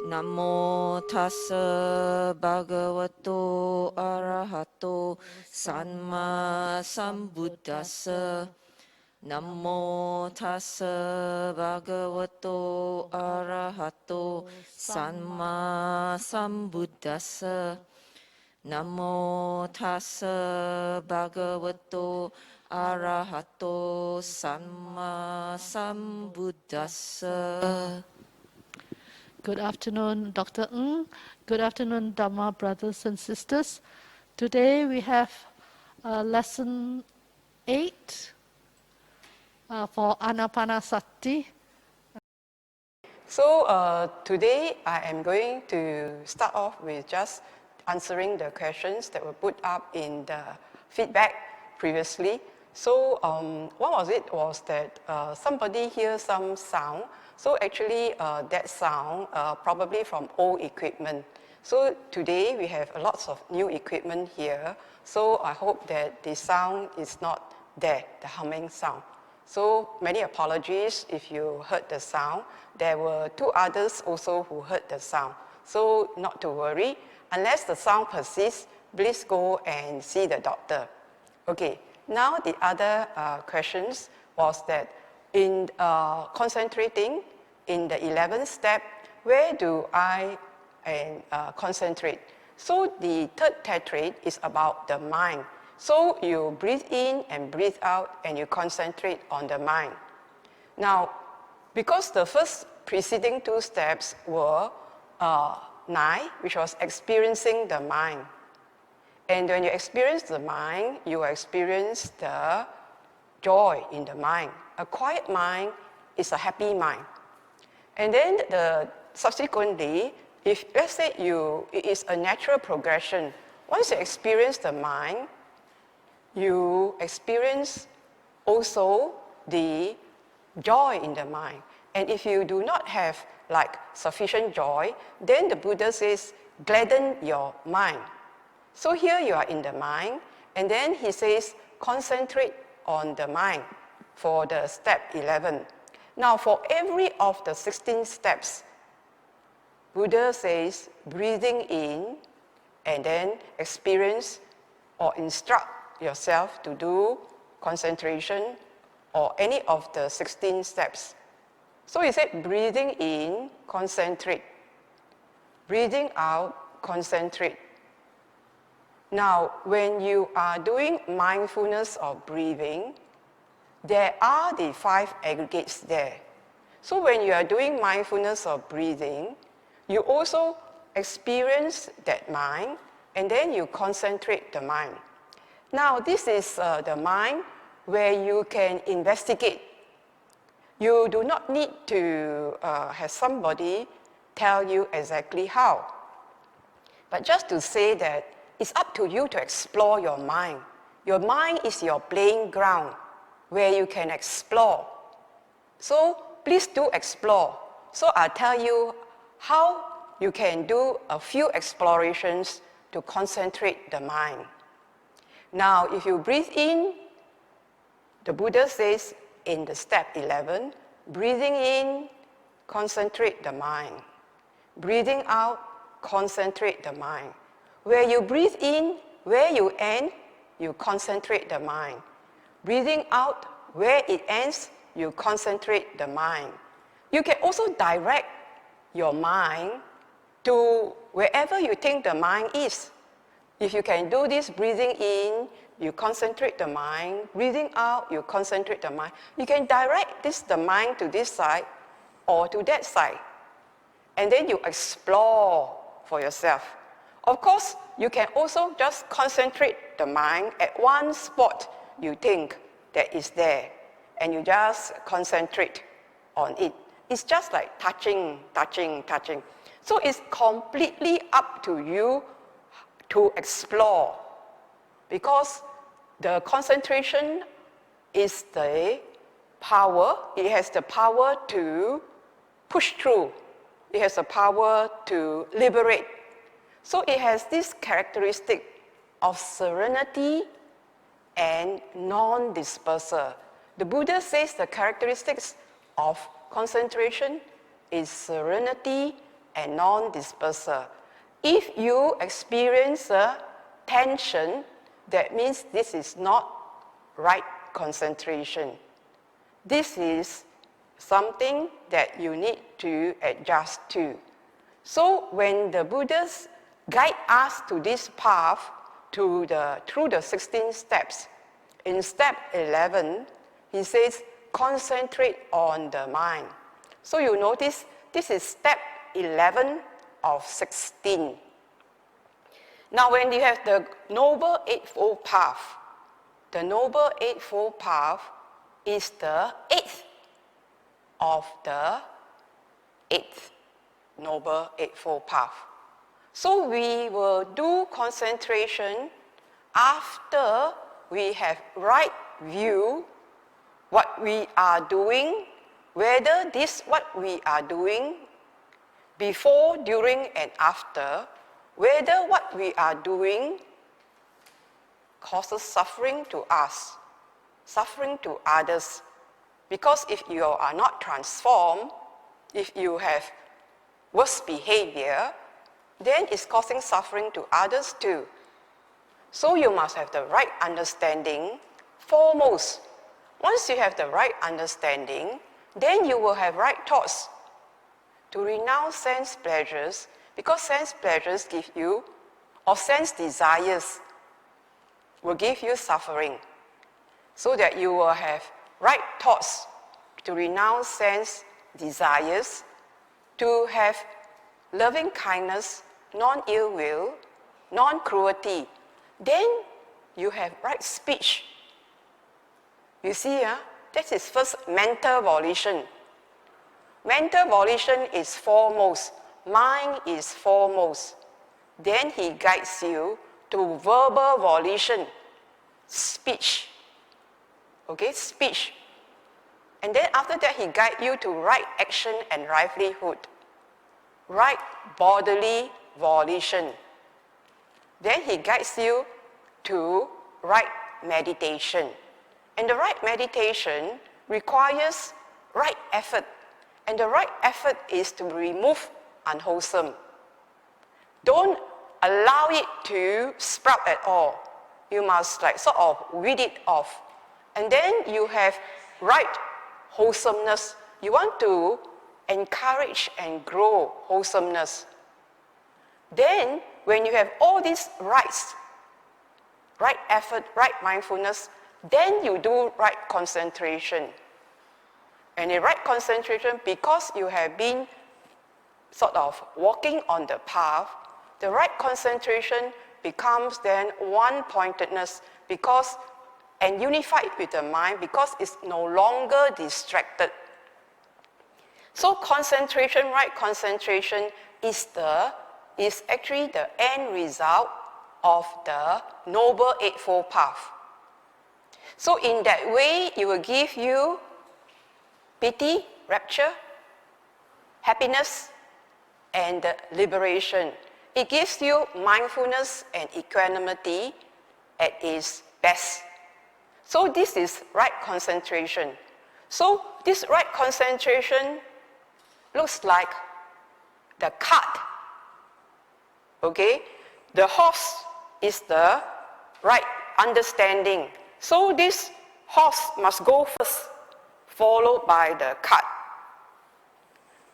Namo tassa bhagavato arahato samma sambuddhassa. Namo tassa bhagavato arahato samma sambuddhassa. Namo tassa bhagavato arahato samma sambuddhassa. Good afternoon, Dr. Ng. Good afternoon, Dhamma brothers and sisters. Today we have lesson 8 for Anapanasati. So today I am going to start off with just answering the questions that were put up in the feedback previously. So what was it? Was that somebody hears some sound. So actually that sound probably from old equipment. So today we have lots of new equipment here. So I hope that the sound is not there, the humming sound. So many apologies if you heard the sound. There were 2 others also who heard the sound. So not to worry. Unless the sound persists, please go and see the doctor. Okay, now the other questions was that in concentrating in the 11th step, where do I concentrate? So the 3rd tetrad is about the mind. So you breathe in and breathe out and you concentrate on the mind. Now, because the first preceding 2 steps were 9, which was experiencing the mind. And when you experience the mind, you experience the joy in the mind. A quiet mind is a happy mind. And then subsequently, if let's say it is a natural progression, once you experience the mind, you experience also the joy in the mind. And if you do not have like sufficient joy, then the Buddha says, gladden your mind. So here you are in the mind, and then he says, concentrate on the mind for the step 11. Now for every of the 16 steps, Buddha says, breathing in, and then experience or instruct yourself to do concentration or any of the 16 steps. So he said, breathing in, concentrate. Breathing out, concentrate. Now, when you are doing mindfulness of breathing, there are the 5 aggregates there. So when you are doing mindfulness of breathing, you also experience that mind, and then you concentrate the mind. Now, this is the mind where you can investigate. You do not need to have somebody tell you exactly how. But just to say that it's up to you to explore your mind. Your mind is your playing ground where you can explore. So please do explore. So I'll tell you how you can do a few explorations to concentrate the mind. Now, if you breathe in, the Buddha says in the step 11, breathing in, concentrate the mind. Breathing out, concentrate the mind. Where you breathe in, where you end, you concentrate the mind. Breathing out, where it ends, you concentrate the mind. You can also direct your mind to wherever you think the mind is. If you can do this breathing in, you concentrate the mind. Breathing out, you concentrate the mind. You can direct the mind to this side or to that side. And then you explore for yourself. Of course, you can also just concentrate the mind at one spot you think that is there. And you just concentrate on it. It's just like touching, touching, touching. So it's completely up to you to explore, because the concentration is the power. It has the power to push through. It has the power to liberate. So it has this characteristic of serenity and non-dispersal. The Buddha says the characteristics of concentration is serenity and non-dispersal. If you experience a tension, that means this is not right concentration. This is something that you need to adjust to. So when the Buddhas guide us to this path through the 16 steps, in step 11, he says, concentrate on the mind. So you notice this is step 11 of 16. Now when you have the Noble Eightfold Path, the Noble Eightfold Path is the 8th of the 8th Noble Eightfold Path. So we will do concentration after we have right view what we are doing, whether this what we are doing before, during, and after, whether what we are doing causes suffering to us, suffering to others. Because if you are not transformed, if you have worse behavior, then it's causing suffering to others too. So you must have the right understanding foremost. Once you have the right understanding, then you will have right thoughts to renounce sense pleasures, because sense pleasures give you, or sense desires will give you suffering. So that you will have right thoughts to renounce sense desires, to have loving kindness, non-ill will, non-cruelty. Then you have right speech. You see, that is first mental volition. Mental volition is foremost. Mind is foremost. Then he guides you to verbal volition, speech. Okay, speech. And then after that, he guides you to right action and livelihood. Right bodily volition. Then he guides you to right meditation. And the right meditation requires right effort. And the right effort is to remove unwholesome. Don't allow it to sprout at all. You must sort of weed it off. And then you have right wholesomeness. You want to encourage and grow wholesomeness. Then, when you have all these rights, right effort, right mindfulness, then you do right concentration. And in right concentration, because you have been sort of walking on the path, the right concentration becomes then one-pointedness, because and unified with the mind, because it's no longer distracted. So concentration, right concentration, is actually the end result of the Noble Eightfold Path. So in that way, it will give you piti, rapture, happiness, and liberation. It gives you mindfulness and equanimity at its best. So this is right concentration. So this right concentration looks like the cart. Okay? The horse is the right understanding. So this horse must go first, followed by the cart.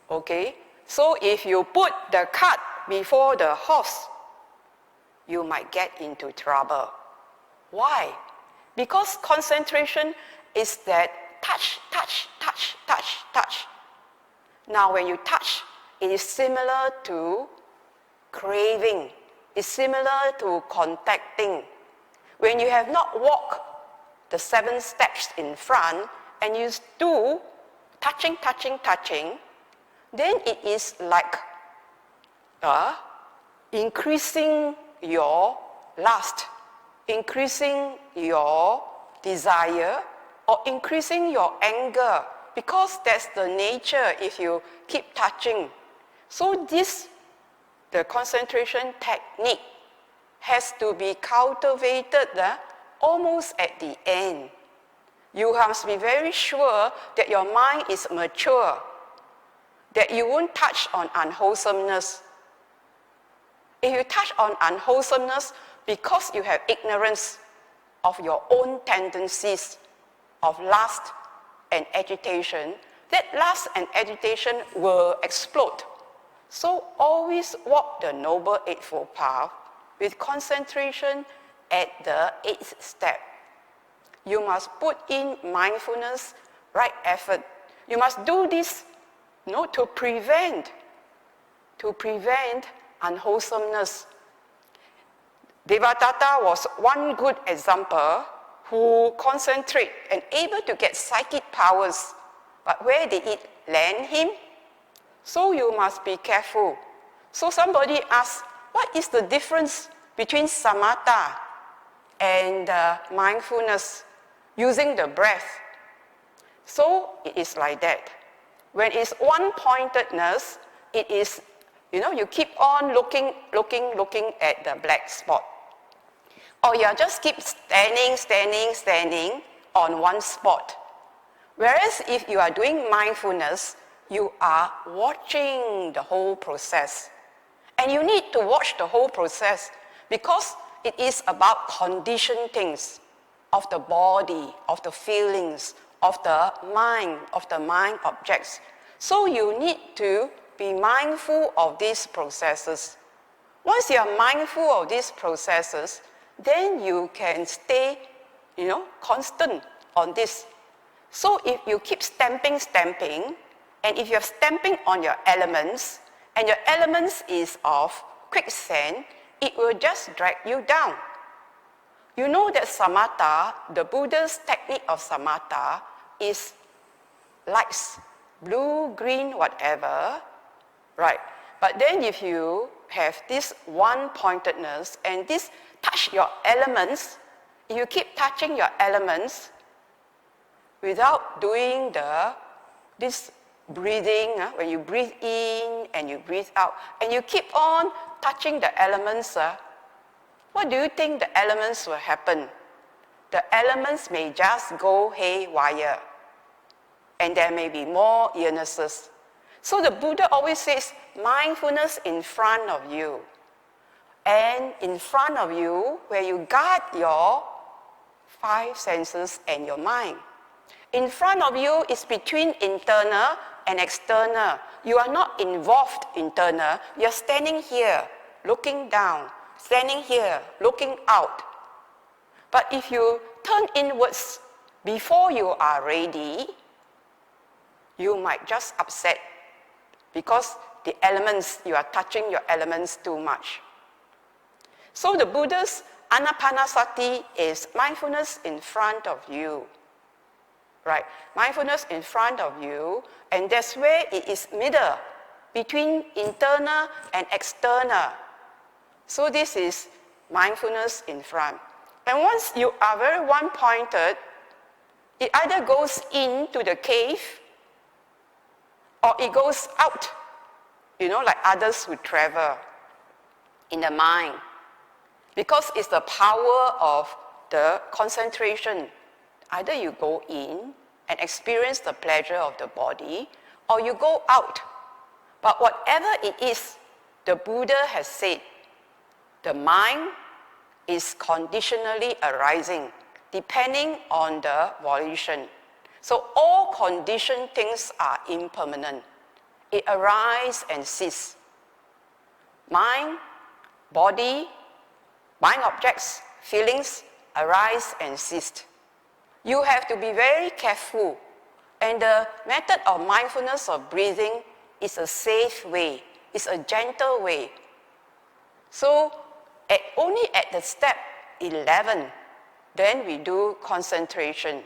Okay? So if you put the cart before the horse, you might get into trouble. Why? Because concentration is that touch, touch, touch, touch, touch. Now when you touch, it is similar to craving. It's similar to contacting. When you have not walked the 7 steps in front and you do touching, touching, touching, then it is like increasing your lust, increasing your desire, or increasing your anger, because that's the nature if you keep touching. So the concentration technique has to be cultivated almost at the end. You must be very sure that your mind is mature. that you won't touch on unwholesomeness. If you touch on unwholesomeness because you have ignorance of your own tendencies of lust and agitation, that lust and agitation will explode. So always walk the Noble Eightfold Path with concentration at the 8th step. You must put in mindfulness, right effort. You must do this to prevent unwholesomeness. Devadatta was one good example who concentrate and able to get psychic powers. But where did it land him? So you must be careful. So somebody asks, what is the difference between samatha and mindfulness using the breath? So it is like that. When it's one-pointedness, it is, you keep on looking at the black spot. Or you just keep standing on one spot. Whereas if you are doing mindfulness, you are watching the whole process. And you need to watch the whole process because it is about conditioned things of the body, of the feelings, of the mind objects. So you need to be mindful of these processes. Once you are mindful of these processes, then you can stay, constant on this. So if you keep stamping, and if you're stamping on your elements, and your elements is of quicksand, it will just drag you down. You know that samatha, the Buddha's technique of samatha, is lights, blue, green, whatever, right? But then if you have this one-pointedness and this touch your elements, if you keep touching your elements without doing this breathing, when you breathe in and you breathe out, and you keep on touching the elements, what do you think the elements will happen? The elements may just go haywire, and there may be more illnesses. So the Buddha always says, mindfulness in front of you. And in front of you, where you guard your 5 senses and your mind. In front of you is between internal and external. You are not involved internal. You are standing here, looking down, standing here, looking out. But if you turn inwards before you are ready, you might just upset because the elements, you are touching your elements too much. So the Buddha's Ānāpānasati is mindfulness in front of you. Right? Mindfulness in front of you, and that's where it is middle, between internal and external. So this is mindfulness in front. And once you are very one-pointed, it either goes into the cave or it goes out, like others who travel in the mind. Because it's the power of the concentration. Either you go in and experience the pleasure of the body, or you go out. But whatever it is, the Buddha has said, the mind is conditionally arising, depending on the volition. So all conditioned things are impermanent. It arises and ceases. Mind, body, mind objects, feelings arise and cease. You have to be very careful. And the method of mindfulness of breathing is a safe way. It's a gentle way. So only at the step 11, then we do concentration.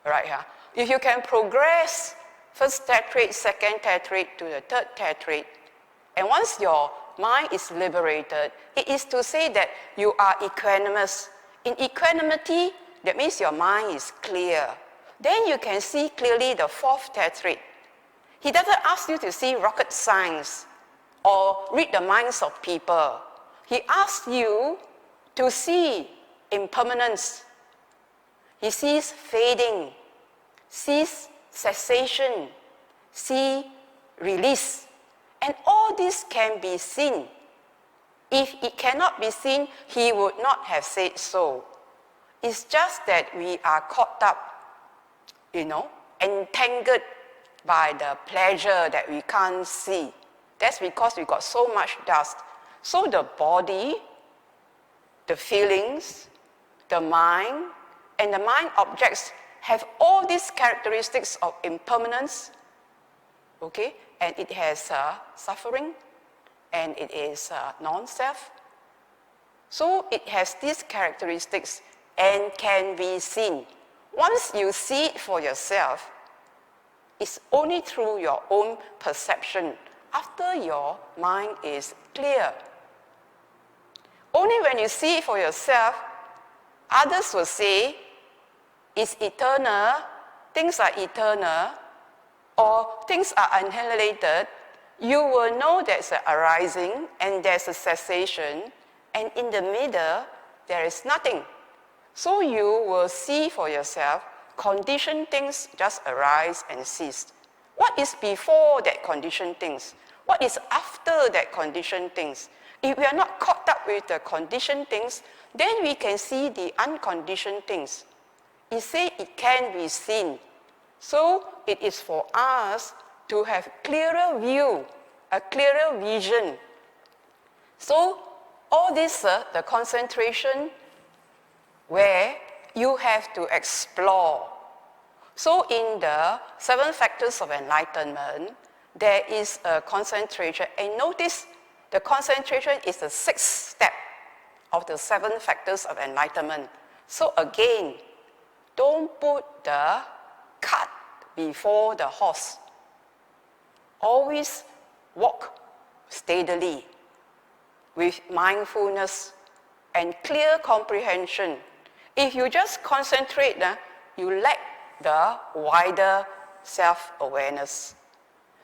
Right here. If you can progress first tetrad, second tetrad to the third tetrad, and once your mind is liberated, it is to say that you are equanimous. In equanimity, that means your mind is clear. Then you can see clearly the fourth tetrad. He doesn't ask you to see rocket science or read the minds of people. He asks you to see impermanence. He sees fading, sees cessation, see release. And all this can be seen. If it cannot be seen, he would not have said so. It's just that we are caught up, entangled by the pleasure that we can't see. That's because we got so much dust. So the body, the feelings, the mind, and the mind objects have all these characteristics of impermanence, okay? And it has suffering, and it is non-self. So it has these characteristics and can be seen. Once you see it for yourself, it's only through your own perception, after your mind is clear. Only when you see it for yourself, others will say, it's eternal, things are eternal, or things are annihilated. You will know there's an arising and there's a cessation, and in the middle, there is nothing. So you will see for yourself, conditioned things just arise and cease. What is before that conditioned things? What is after that conditioned things? If we are not caught up with the conditioned things, then we can see the unconditioned things. It says it can be seen. So it is for us to have clearer view, a clearer vision. So all this, the concentration where you have to explore. So in the 7 factors of enlightenment, there is a concentration. And notice the concentration is the 6th step of the 7 factors of enlightenment. So again, don't put the cart before the horse. Always walk steadily with mindfulness and clear comprehension. If you just concentrate, you lack the wider self-awareness.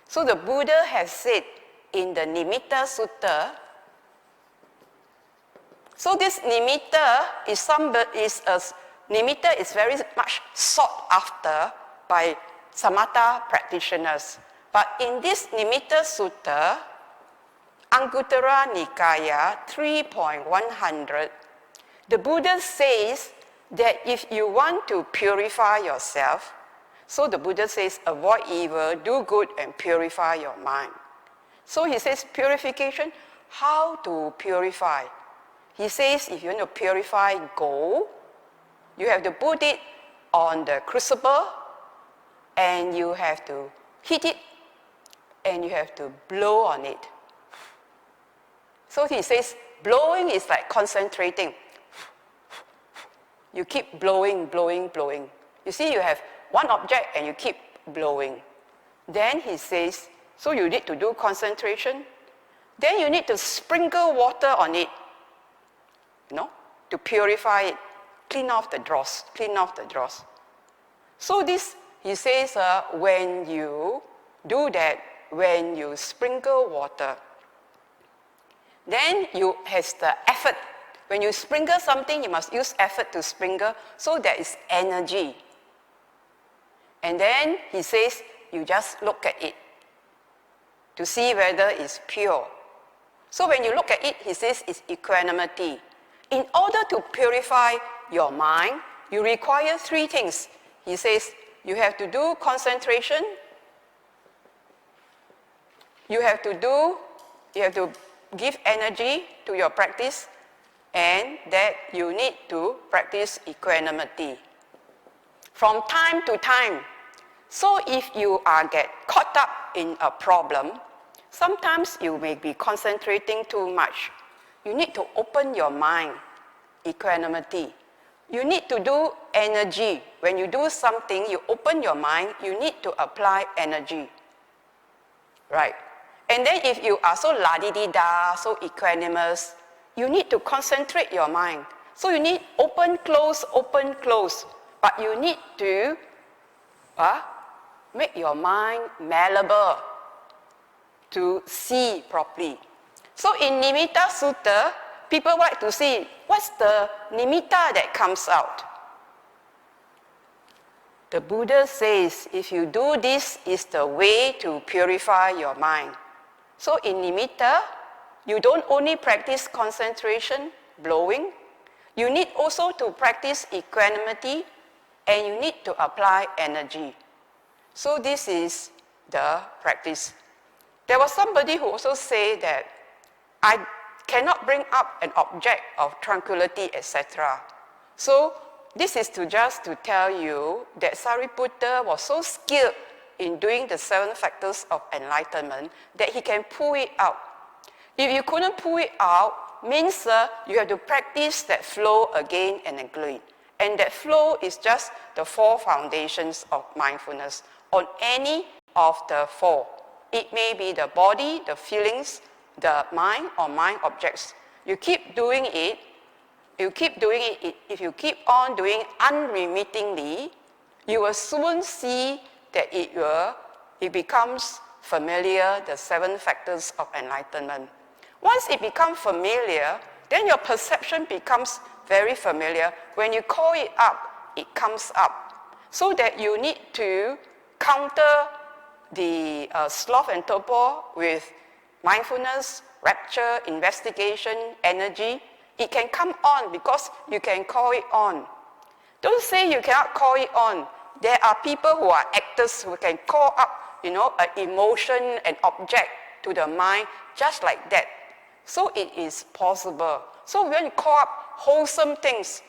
So the Buddha has said in the Nimitta Sutta, so this nimitta nimitta is very much sought after by samatha practitioners. But in this Nimitta Sutta, Anguttara Nikaya 3.100, the Buddha says that if you want to purify yourself, so the Buddha says, avoid evil, do good, and purify your mind. So he says, purification, how to purify? He says, if you want to purify gold, you have to put it on the crucible, and you have to heat it, and you have to blow on it. So he says, blowing is like concentrating. You keep blowing, blowing, blowing. You see, you have one object and you keep blowing. Then he says, so you need to do concentration. Then you need to sprinkle water on it, to purify it. Clean off the dross, clean off the dross. So this, he says, when you do that, when you sprinkle water, then you have the effort. When you sprinkle something, you must use effort to sprinkle, so there is energy. And then he says, you just look at it to see whether it's pure. So when you look at it, he says it's equanimity. In order to purify your mind, you require 3 things. He says, you have to do concentration, you have to give energy to your practice, and that you need to practice equanimity from time to time. So if you get caught up in a problem, sometimes you may be concentrating too much. You need to open your mind, equanimity. You need to do energy. When you do something, you open your mind, you need to apply energy. Right? And then if you are so la-di-di-da, so equanimous, you need to concentrate your mind. So you need open, close, but you need to make your mind malleable to see properly. So in Nimitta Sutta, people like to see what's the nimitta that comes out. the Buddha says, if you do this, is the way to purify your mind. So in nimitta, you don't only practice concentration, blowing, you need also to practice equanimity, and you need to apply energy. So this is the practice. There was somebody who also said that I cannot bring up an object of tranquility, etc. So this is just to tell you that Sariputta was so skilled in doing the 7 factors of enlightenment that he can pull it out. If you couldn't pull it out, means you have to practice that flow again and again. And that flow is just the 4 foundations of mindfulness on any of the 4. It may be the body, the feelings, the mind, or mind objects. You keep doing it. If you keep on doing unremittingly, you will soon see that it becomes familiar, the 7 factors of enlightenment. Once it becomes familiar, then your perception becomes very familiar. When you call it up, it comes up. So that you need to counter the sloth and torpor with mindfulness, rapture, investigation, energy. It can come on because you can call it on. Don't say you cannot call it on. There are people who are actors who can call up, an emotion, an object to the mind just like that. So it is possible. So we want to call up wholesome things.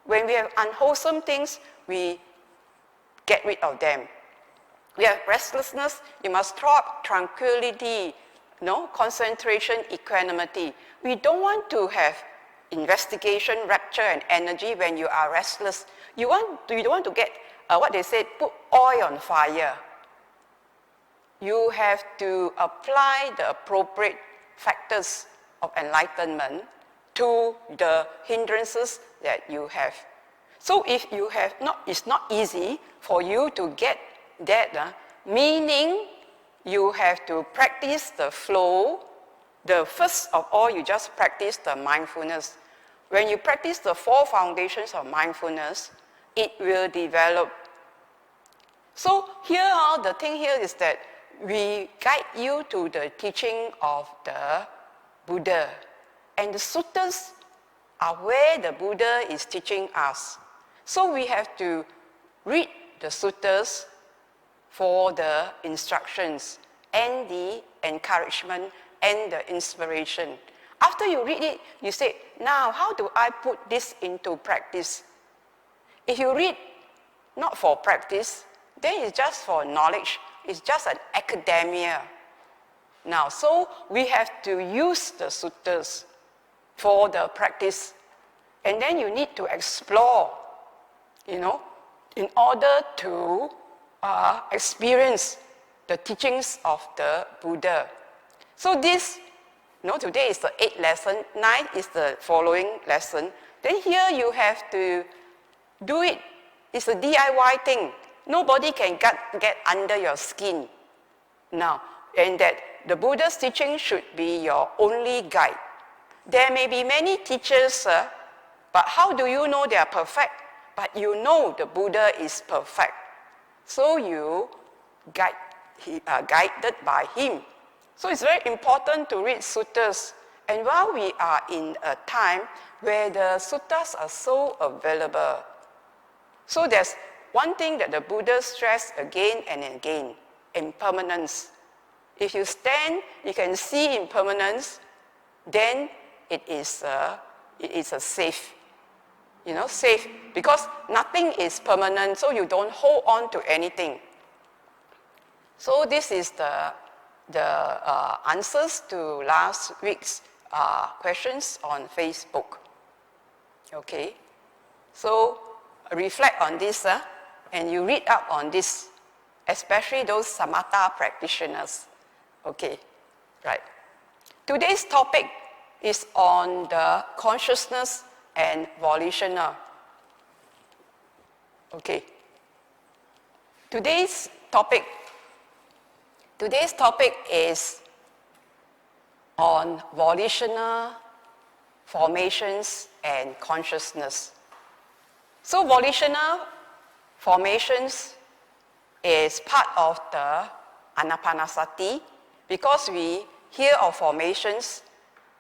When we have unwholesome things, we get rid of them. We have restlessness, you must throw up tranquility, concentration, equanimity. We don't want to have investigation, rapture, and energy when you are restless. You don't want to get, what they say, put oil on fire. You have to apply the appropriate factors of enlightenment to the hindrances that you have. So if you have it's not easy for you to get that, meaning you have to practice the flow. First of all, you just practice the mindfulness. When you practice the 4 foundations of mindfulness, it will develop. So here, the thing here is that we guide you to the teaching of the Buddha. And the suttas are where the Buddha is teaching us. So we have to read the suttas for the instructions and the encouragement and the inspiration. After you read it, you say, now how do I put this into practice? If you read not for practice, then it's just for knowledge. It's just an academia. Now, so we have to use the suttas for the practice. And then you need to explore, in order to experience the teachings of the Buddha. So this, today is the 8th lesson, 9th is the following lesson. Then here you have to do it. It's a DIY thing. Nobody can get under your skin. Now, and that the Buddha's teaching should be your only guide. There may be many teachers, but how do you know they are perfect? But you know the Buddha is perfect. So you guided by him. So it's very important to read suttas. And while we are in a time where the suttas are so available, so there's one thing that the Buddha stressed again and again, impermanence. If you stand, you can see impermanence, then it is a safe. Safe, because nothing is permanent, so you don't hold on to anything. So this is the answers to last week's questions on Facebook. Okay, so reflect on this, and you read up on this, especially those samatha practitioners. Okay, right. Today's topic is on the consciousness and volitional. Okay. Today's topic is on volitional formations and consciousness. So volitional formations is part of the Anapanasati, because we hear of formations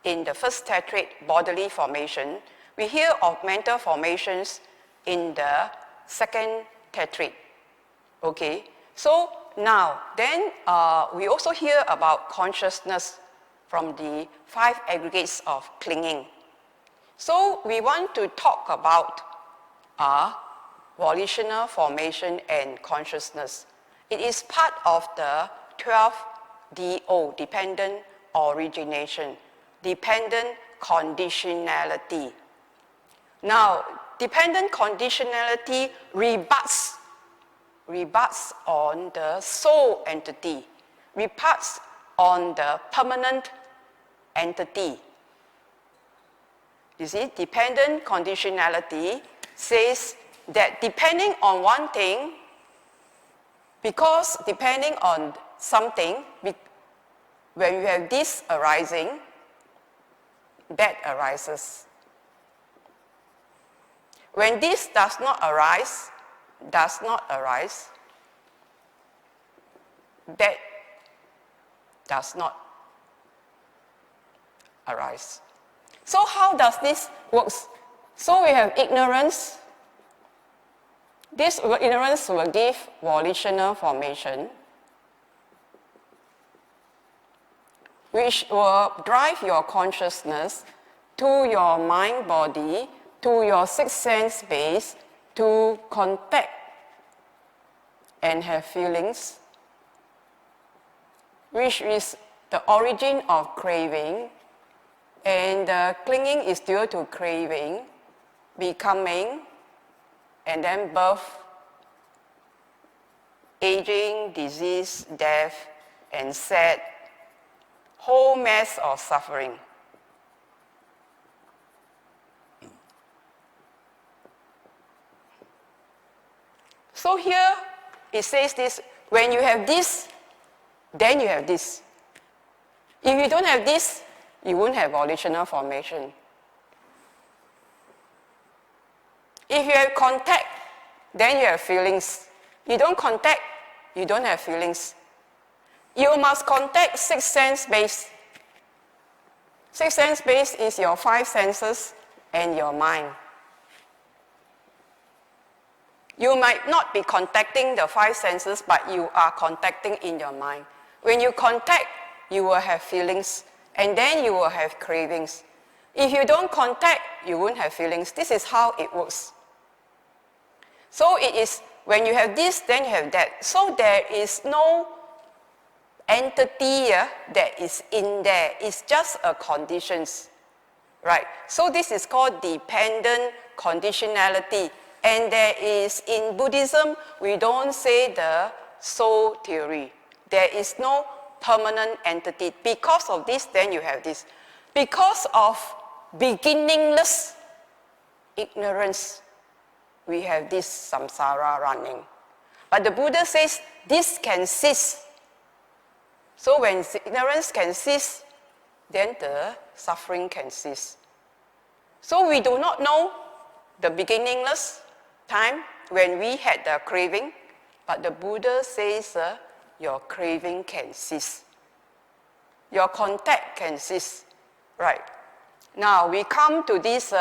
in the first tetrad, bodily formation. We hear of mental formations in the second tetrad. Okay, so now, then we also hear about consciousness from the 5 aggregates of clinging. So we want to talk about volitional formation and consciousness. It is part of the 12 DO, dependent origination, dependent conditionality. Now, dependent conditionality rebuts on the soul entity, rebuts on the permanent entity. You see, dependent conditionality says that depending on one thing, because depending on something, when you have this arising, that arises. When this does not arise, that does not arise. So how does this work? So we have ignorance. This ignorance will give volitional formation, which will drive your consciousness to your mind body, to your sixth sense base, to contact and have feelings, which is the origin of craving, and the clinging is due to craving, becoming, and then birth, aging, disease, death, and sad, whole mass of suffering. So here it says this, when you have this, then you have this. If you don't have this, you won't have volitional formation. If you have contact, then you have feelings. You don't contact, you don't have feelings. You must contact sixth sense base. Sixth sense base is your 5 senses and your mind. You might not be contacting the 5 senses, but you are contacting in your mind. When you contact, you will have feelings, and then you will have cravings. If you don't contact, you won't have feelings. This is how it works. So it is, when you have this, then you have that. So there is no entity that is in there. It's just a conditions, right? So this is called dependent conditionality. And there is, in Buddhism, we don't say the soul theory. There is no permanent entity. Because of this, then you have this. Because of beginningless ignorance, we have this samsara running. But the Buddha says this can cease. So when ignorance can cease, then the suffering can cease. So we do not know the beginningless time when we had the craving, but the Buddha says your craving can cease. Your contact can cease. Right. Now we come to this.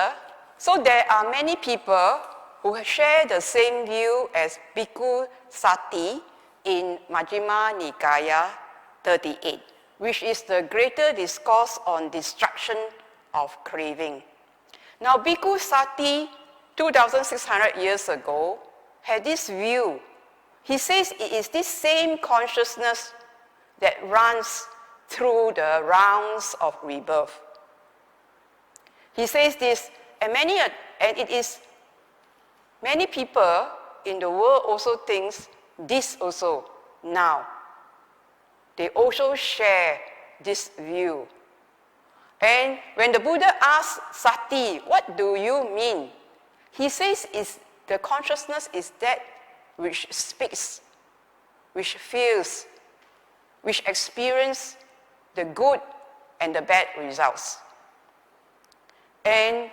So there are many people who share the same view as Bhikkhu Sati in Majjhima Nikaya 38, which is the greater discourse on destruction of craving. Now Bhikkhu Sati, 2,600 years ago, had this view. He says it is this same consciousness that runs through the rounds of rebirth. He says this, and it is many people in the world also thinks this also now. They also share this view. And when the Buddha asked Sati, what do you mean? He says the consciousness is that which speaks, which feels, which experiences the good and the bad results. And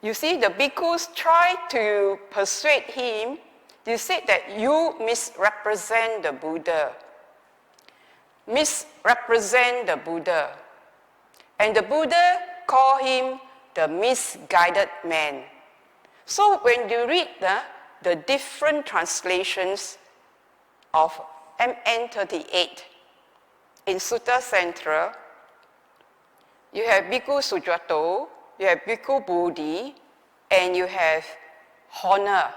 you see, the bhikkhus try to persuade him You said that you misrepresent the Buddha. Misrepresent the Buddha. And the Buddha called him the misguided man. So when you read the different translations of MN38 in Sutta Central, you have Bhikkhu Sujato, you have Bhikkhu Bodhi, and you have Honor.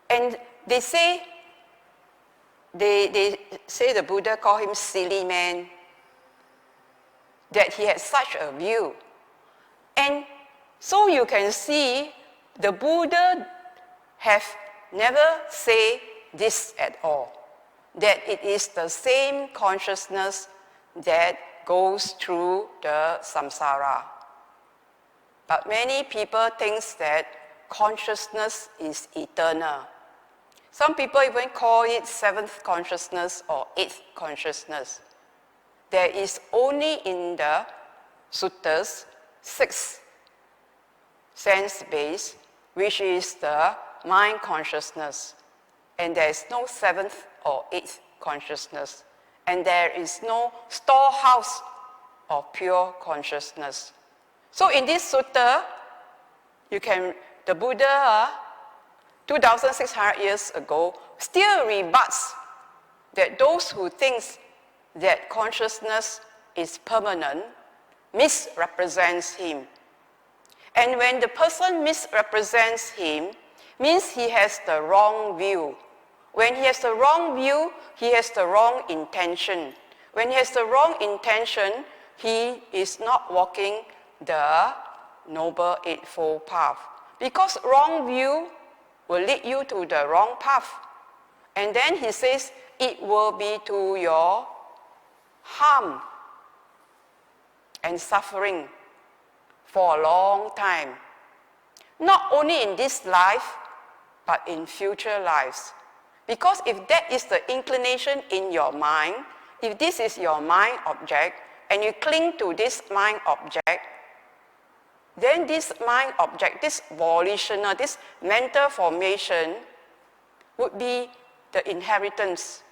And they say the Buddha called him silly man, that he had such a view. And so you can see the Buddha have never said this at all, that it is the same consciousness that goes through the samsara. But many people think that consciousness is eternal. Some people even call it seventh consciousness or eighth consciousness. There is only in the suttas sixth sense base, which is the mind consciousness. And there is no seventh or eighth consciousness. And there is no storehouse of pure consciousness. So in this sutta, the Buddha, 2,600 years ago, still rebuts that those who think that consciousness is permanent misrepresents him. And when the person misrepresents him, means he has the wrong view. When he has the wrong view, he has the wrong intention. When he has the wrong intention, he is not walking the Noble Eightfold Path. Because wrong view will lead you to the wrong path. And then he says, it will be to your harm and suffering for a long time. Not only in this life, but in future lives. Because if that is the inclination in your mind, if this is your mind object, and you cling to this mind object, then this mind object, this volitional, this mental formation would be the inheritance.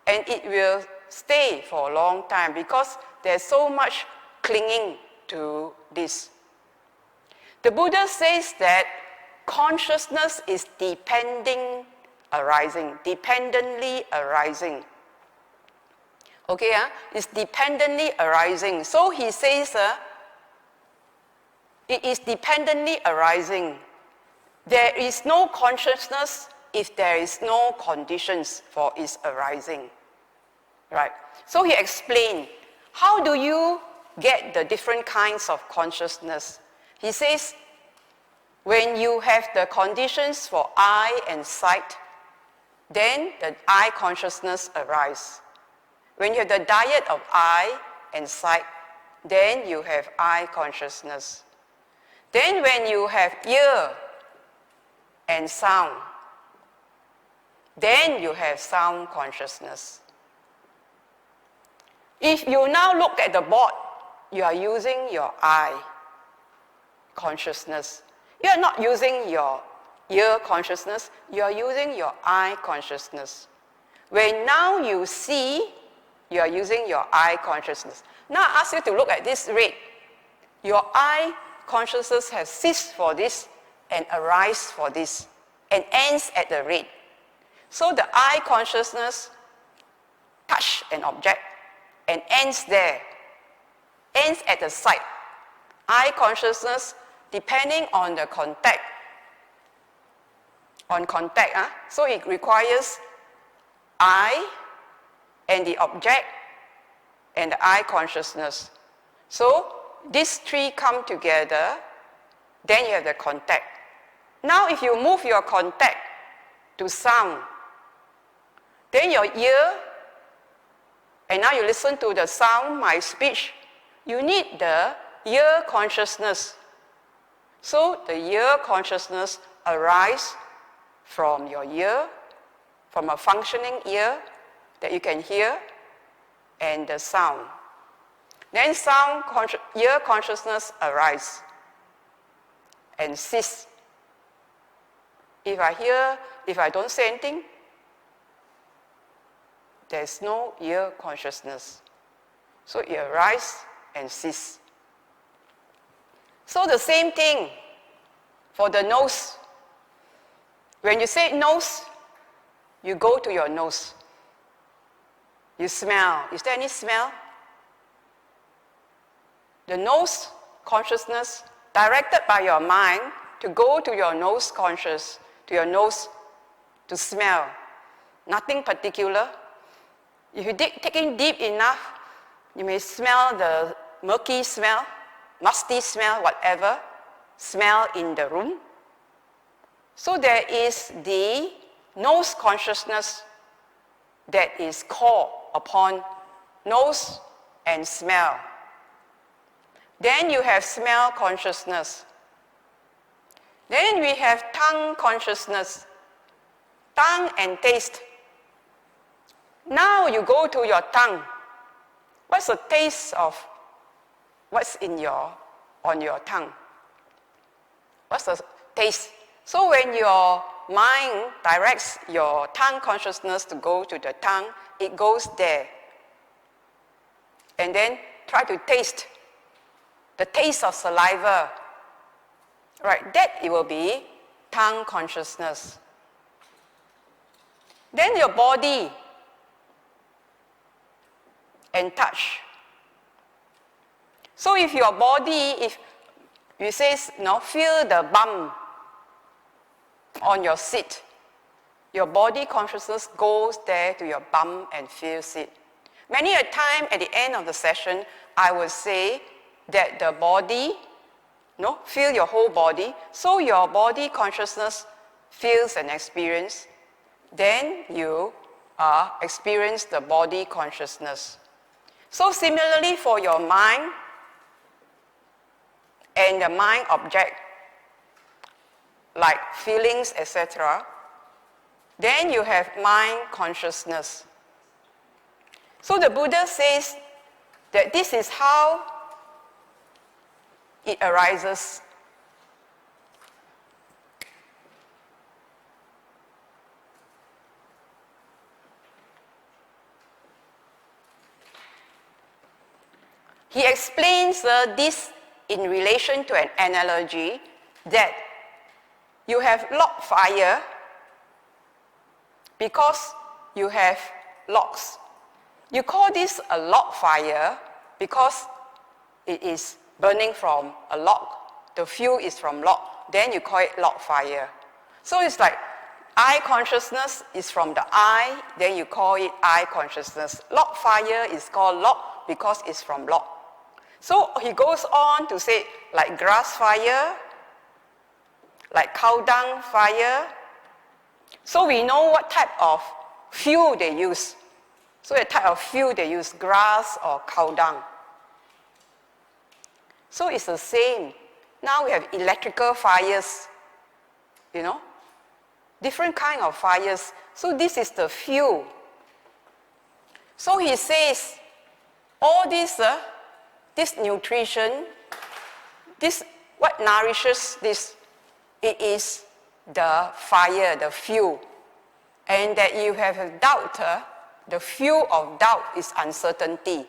And it will stay for a long time because there's so much clinging to this. The Buddha says that consciousness is dependently arising. Okay, it's dependently arising. So he says, it is dependently arising. There is no consciousness if there is no conditions for its arising. Right? So he explained, how do you get the different kinds of consciousness? He says, when you have the conditions for eye and sight, then the eye consciousness arises. When you have the diet of eye and sight, then you have eye consciousness. Then when you have ear and sound, then you have sound consciousness. If you now look at the board, you are using your eye consciousness. You are not using your ear consciousness, you are using your eye consciousness. When now you see, you are using your eye consciousness. Now I ask you to look at this red. Your eye consciousness has ceased for this and arise for this and ends at the red. So the eye consciousness touch an object and ends there, ends at the sight. Eye consciousness, depending on the contact, so it requires eye and the object and the eye consciousness. So these three come together, then you have the contact. Now if you move your contact to sound, then your ear, and now you listen to the sound, my speech, you need the ear consciousness. So the ear consciousness arises from your ear, from a functioning ear that you can hear, and the sound. Then ear consciousness arises and cease. If I hear, if I don't say anything, there's no ear consciousness. So it arises and ceases. So the same thing for the nose. When you say nose, you go to your nose. You smell. Is there any smell? The nose consciousness directed by your mind to go to your nose conscious, to your nose to smell. Nothing particular. If you take in deep enough, you may smell the murky smell, musty smell, whatever smell in the room. So there is the nose consciousness that is called upon nose and smell. Then you have smell consciousness. Then we have tongue consciousness, tongue and taste. Now you go to your tongue. What's the taste of what's on your tongue? What's the taste? So when your mind directs your tongue consciousness to go to the tongue, it goes there. And then try to taste the taste of saliva. Right, that it will be tongue consciousness. Then your body and touch. So if your body, if you say, feel the bum on your seat, your body consciousness goes there to your bum and feels it. Many a time at the end of the session, I would say that the body, feel your whole body, so your body consciousness feels and experience, then you experience the body consciousness. So similarly for your mind and the mind object, like feelings, etc., then you have mind consciousness. So the Buddha says that this is how it arises. He explains this in relation to an analogy that you have log fire because you have logs. You call this a log fire because it is burning from a log. The fuel is from log. Then you call it log fire. So it's like eye consciousness is from the eye, then you call it eye consciousness. Log fire is called log because it's from log. So he goes on to say like grass fire, like cow dung fire. So we know what type of fuel they use. So the type of fuel they use, grass or cow dung. So it's the same. Now we have electrical fires, different kind of fires. So this is the fuel. So he says, all this nutrition, this what nourishes this, it is the fire, the fuel. And that you have a doubt, the fuel of doubt is uncertainty.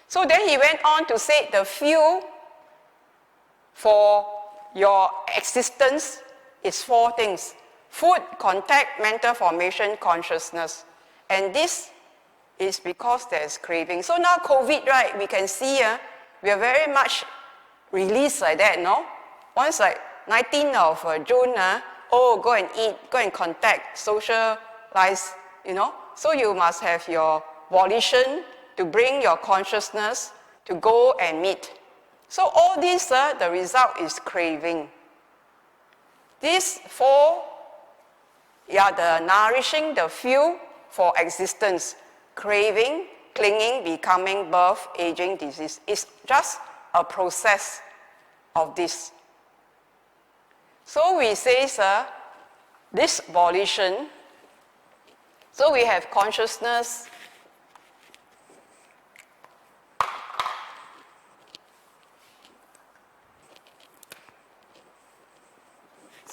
So then he went on to say the fuel for your existence is 4 things: food, contact, mental formation, consciousness. And this is because there's craving. So now COVID, right, we can see we are very much released like that, no? Once like 19th of June, go and eat, go and contact, socialize, So you must have your volition to bring your consciousness to go and meet. So all this, the result is craving. These 4, the nourishing, the fuel for existence. Craving, clinging, becoming, birth, aging, disease. It's just a process of this. So we say, this volition, so we have consciousness,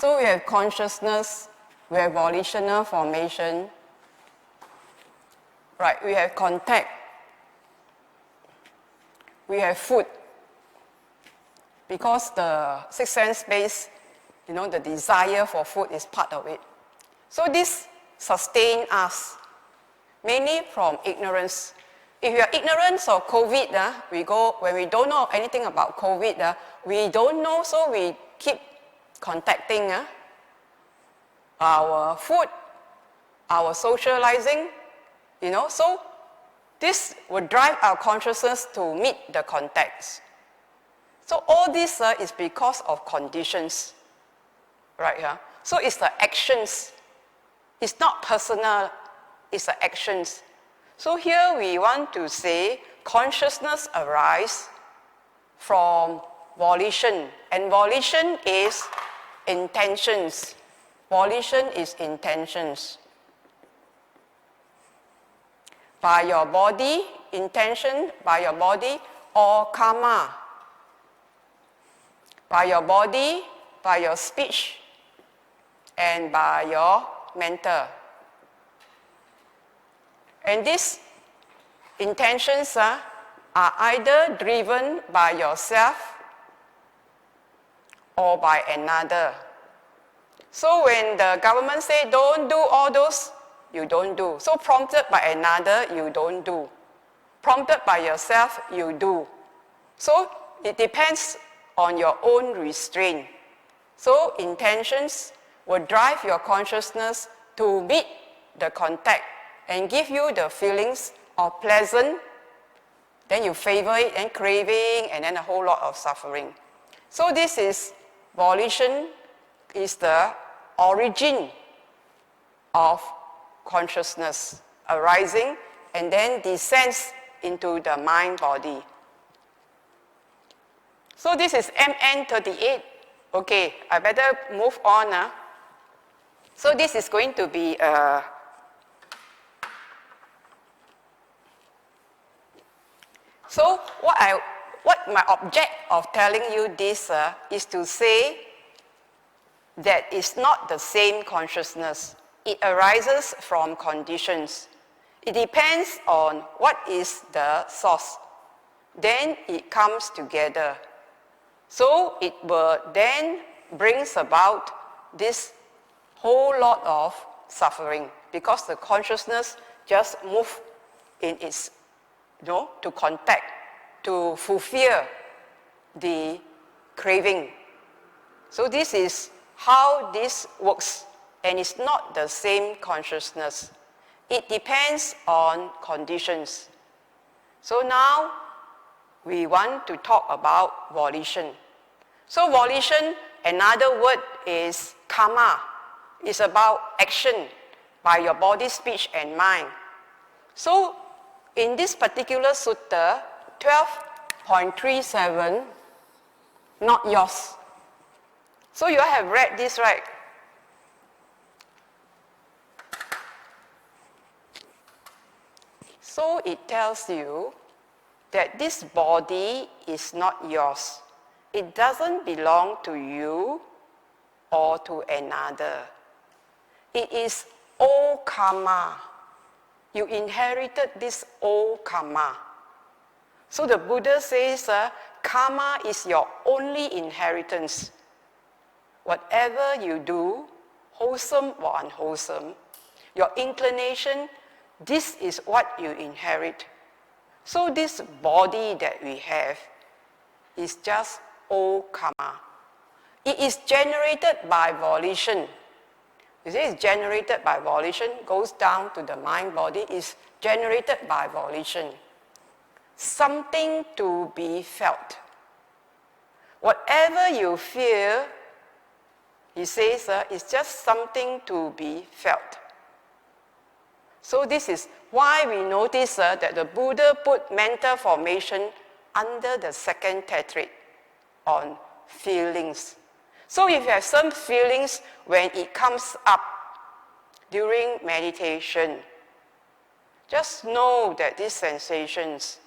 So we have consciousness, we have volitional formation, right? We have contact, we have food, because the sixth sense space, the desire for food is part of it. So this sustains us, mainly from ignorance. If you are ignorant of COVID, when we don't know anything about COVID, we don't know, so we keep contacting our food, our socializing, so this will drive our consciousness to meet the contacts. So all this is because of conditions, right? So it's the actions. It's not personal, it's the actions. So here we want to say consciousness arises from volition, and volition is intentions. Volition is intentions. By your body, intention by your body, or karma. By your body, by your speech, and by your mental. And these intentions are either driven by yourself or by another. So when the government say don't do all those, you don't do. So prompted by another, you don't do. Prompted by yourself, you do. So it depends on your own restraint. So intentions will drive your consciousness to meet the contact and give you the feelings of pleasant, then you favor it, and craving, and then a whole lot of suffering. So this is volition, is the origin of consciousness arising and then descends into the mind body. So this is MN38. Okay, I better move on. So this is going to be so what my object of telling you this is to say that it's not the same consciousness. It arises from conditions. It depends on what is the source. Then it comes together. So it will then brings about this whole lot of suffering because the consciousness just moves in its, to contact, to fulfill the craving. So this is how this works, and it's not the same consciousness. It depends on conditions. So now we want to talk about volition. So volition, another word is karma. It's about action by your body, speech, and mind. So in this particular sutta, 12.37, not yours. So you have read this, right? So it tells you that this body is not yours. It doesn't belong to you or to another. It is old karma. You inherited this old karma. So the Buddha says, karma is your only inheritance. Whatever you do, wholesome or unwholesome, your inclination, this is what you inherit. So this body that we have is just old karma. It is generated by volition. You see, it's generated by volition, goes down to the mind body, is generated by volition. Something to be felt. Whatever you feel, he says, it's just something to be felt. So this is why we notice that the Buddha put mental formation under the second tetrad on feelings. So if you have some feelings when it comes up during meditation, just know that these sensations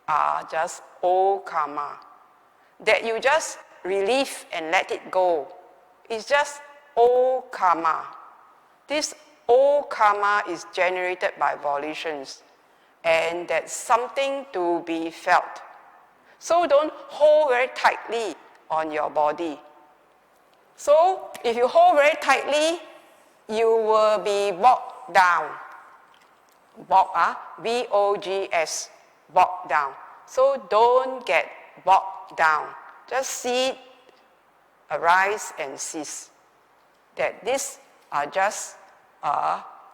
are just old karma, that you just relieve and let it go. is just old karma. This old karma is generated by volitions, and that's something to be felt. So don't hold very tightly on your body. So if you hold very tightly, you will be bogged down. B-O-G-S, bogged down. So don't get bogged down. Just see it arise and cease. That these are just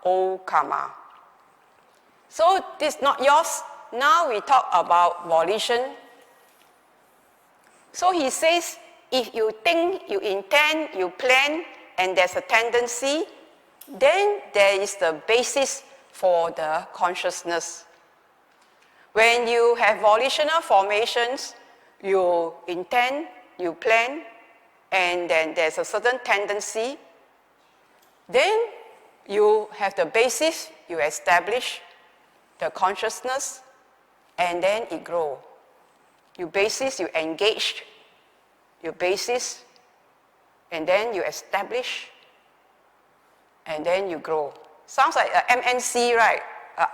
old karma. So this is not yours. Now we talk about volition. So he says, if you think, you intend, you plan, and there's a tendency, then there is the basis for the consciousness. When you have volitional formations, you intend, you plan, and then there's a certain tendency, then you have the basis, you establish the consciousness, and then it grows. You basis, you engage, you basis, and then you establish, and then you grow. Sounds like an MNC, right?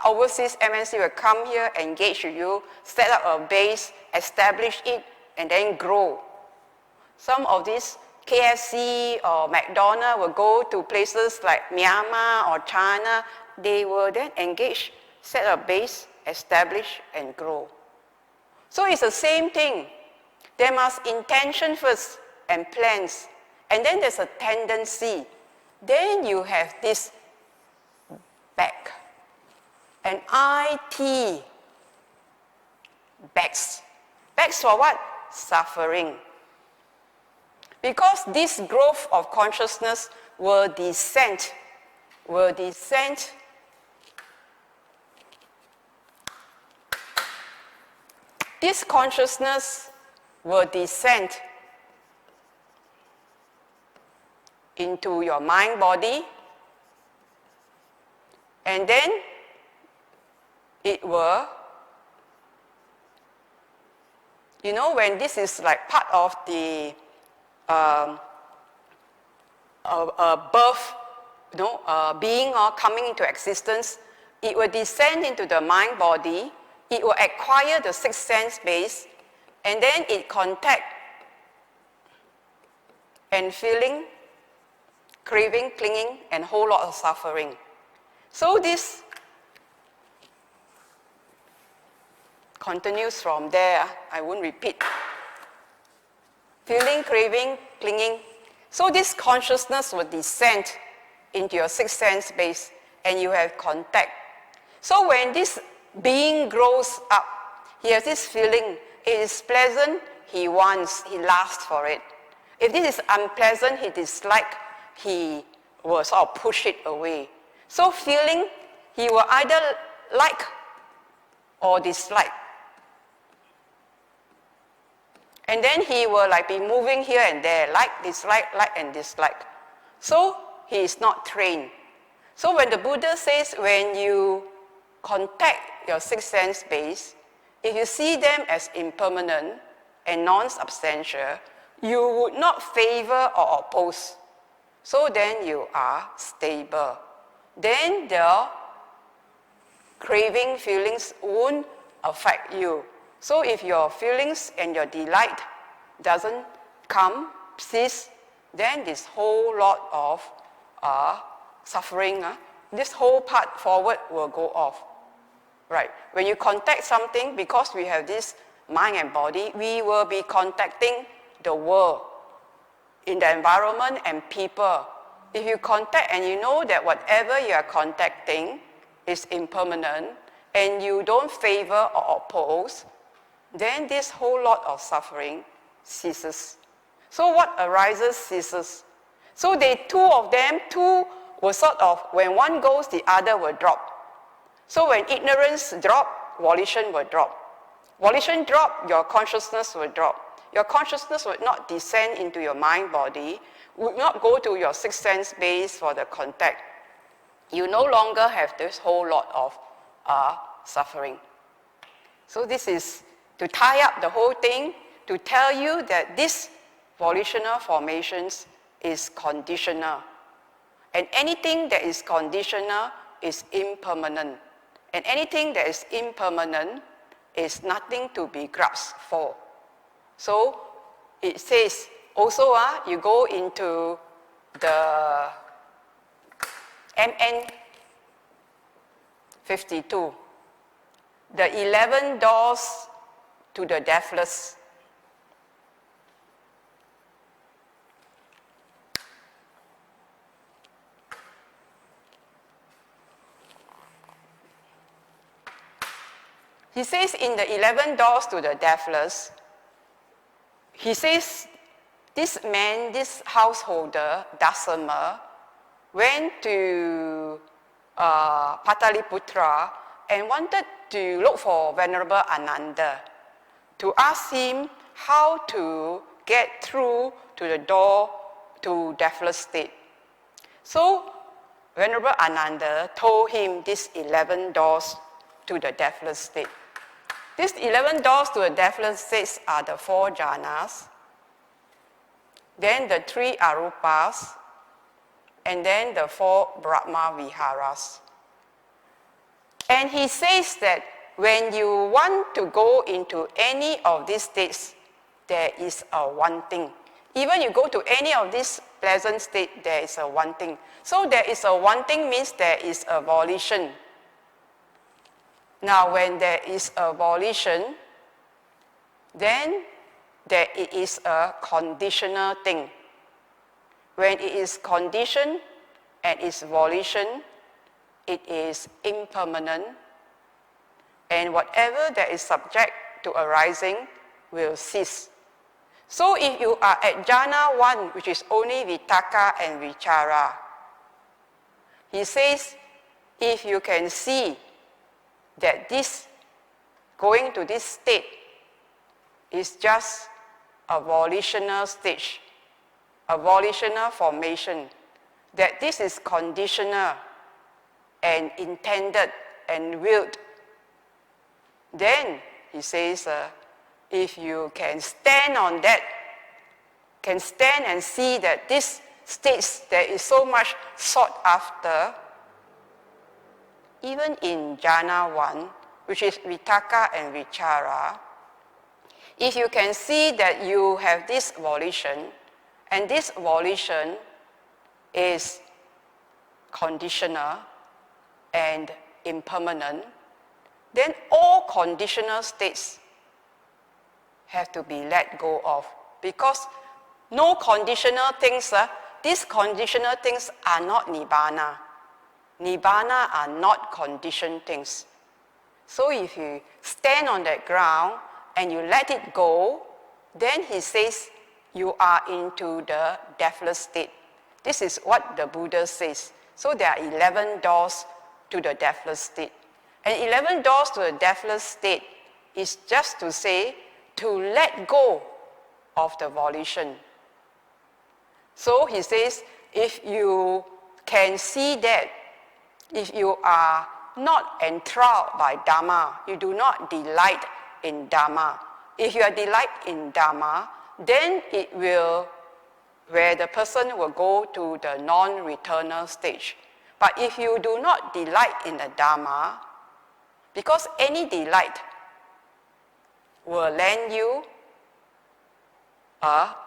Overseas MNC will come here, engage with you, set up a base, establish it, and then grow. Some of these KFC or McDonald's will go to places like Myanmar or China. They will then engage, set a base, establish, and grow. So it's the same thing. There must intention first and plans, and then there's a tendency. Then you have this back. And IT, backs. Backs for what? Suffering. Because this growth of consciousness will descend. This consciousness will descend into your mind body, and then it will, you know, when this is like part of the birth, you know, being or coming into existence, it will descend into the mind body, it will acquire the sixth sense base, and then it contact and feeling, craving, clinging, and a whole lot of suffering. So this continues from there. I won't repeat. Feeling, craving, clinging. So this consciousness will descend into your sixth sense base, and you have contact. So when this being grows up, he has this feeling, it is pleasant, he wants, he lasts for it. If this is unpleasant, he dislikes, he will sort of push it away. So feeling, he will either like or dislike. And then he will like be moving here and there, like and dislike. So he is not trained. So when the Buddha says, when you contact your sixth sense base, if you see them as impermanent and non-substantial, you would not favor or oppose. So then you are stable. Then the craving feelings won't affect you. So if your feelings and your delight doesn't come, cease, then this whole lot of suffering, this whole part forward will go off. Right. When you contact something, because we have this mind and body, we will be contacting the world, in the environment and people. If you contact and you know that whatever you are contacting is impermanent, and you don't favor or oppose, then this whole lot of suffering ceases. So what arises ceases. So two of them will sort of, when one goes, the other will drop. So when ignorance drop, volition will drop. Volition drop, your consciousness will drop. Your consciousness will not descend into your mind body, would not go to your sixth sense base for the contact. You no longer have this whole lot of suffering. So this is to tie up the whole thing, to tell you that these volitional formations is conditional. And anything that is conditional is impermanent. And anything that is impermanent is nothing to be grasped for. So it says, also you go into the MN52, the 11 doors to the deathless. He says in the 11 doors to the deathless, he says this man, this householder, Dasama, went to Pataliputra and wanted to look for Venerable Ananda to ask him how to get through to the door to deathless state. So Venerable Ananda told him these 11 doors to the deathless state. These 11 doors to the deathless states are the 4 jhanas, then the 3 arupas, and then the 4 Brahma viharas. And he says that when you want to go into any of these states, there is a wanting. Even you go to any of these pleasant states, there is a wanting. So there is a wanting means there is a volition. Now when there is a volition, then it is a conditional thing. When it is conditioned and is volition, it is impermanent, and whatever that is subject to arising will cease. So if you are at jhana 1, which is only vitaka and vichara, he says, if you can see that this, going to this state, is just a volitional stage, a volitional formation, that this is conditional and intended and willed, then he says, if you can stand on that, can stand and see that this state that is so much sought after, even in jhana 1, which is vitaka and vichara, if you can see that you have this volition, and this volition is conditional and impermanent, then all conditional states have to be let go of, because no conditional things, these conditional things are not nibbana. Nibbana are not conditioned things. So if you stand on that ground and you let it go, then he says you are into the deathless state. This is what the Buddha says. So there are 11 doors to the deathless state. And 11 doors to the deathless state is just to say to let go of the volition. So he says, if you can see that, if you are not enthralled by Dhamma, you do not delight in Dhamma. If you are delight in Dhamma, then it will, where the person will go to the non-returnal stage. But if you do not delight in the Dhamma, because any delight will land you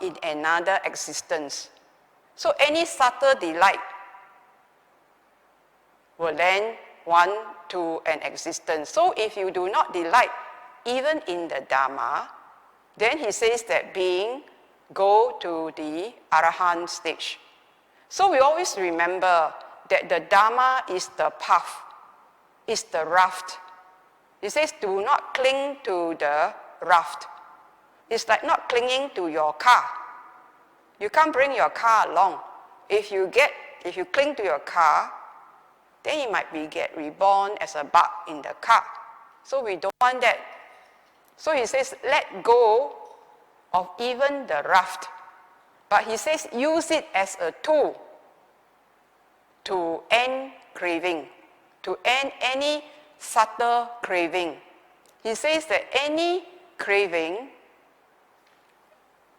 in another existence. So any subtle delight will land one to an existence. So if you do not delight even in the Dhamma, then he says that being go to the Arahant stage. So we always remember that the Dhamma is the path, is the raft. He says do not cling to the raft. It's like not clinging to your car. You can't bring your car along. If you cling to your car, then you might get reborn as a bug in the car. So we don't want that. So he says, let go of even the raft. But he says, use it as a tool to end craving, to end any subtle craving. He says that any craving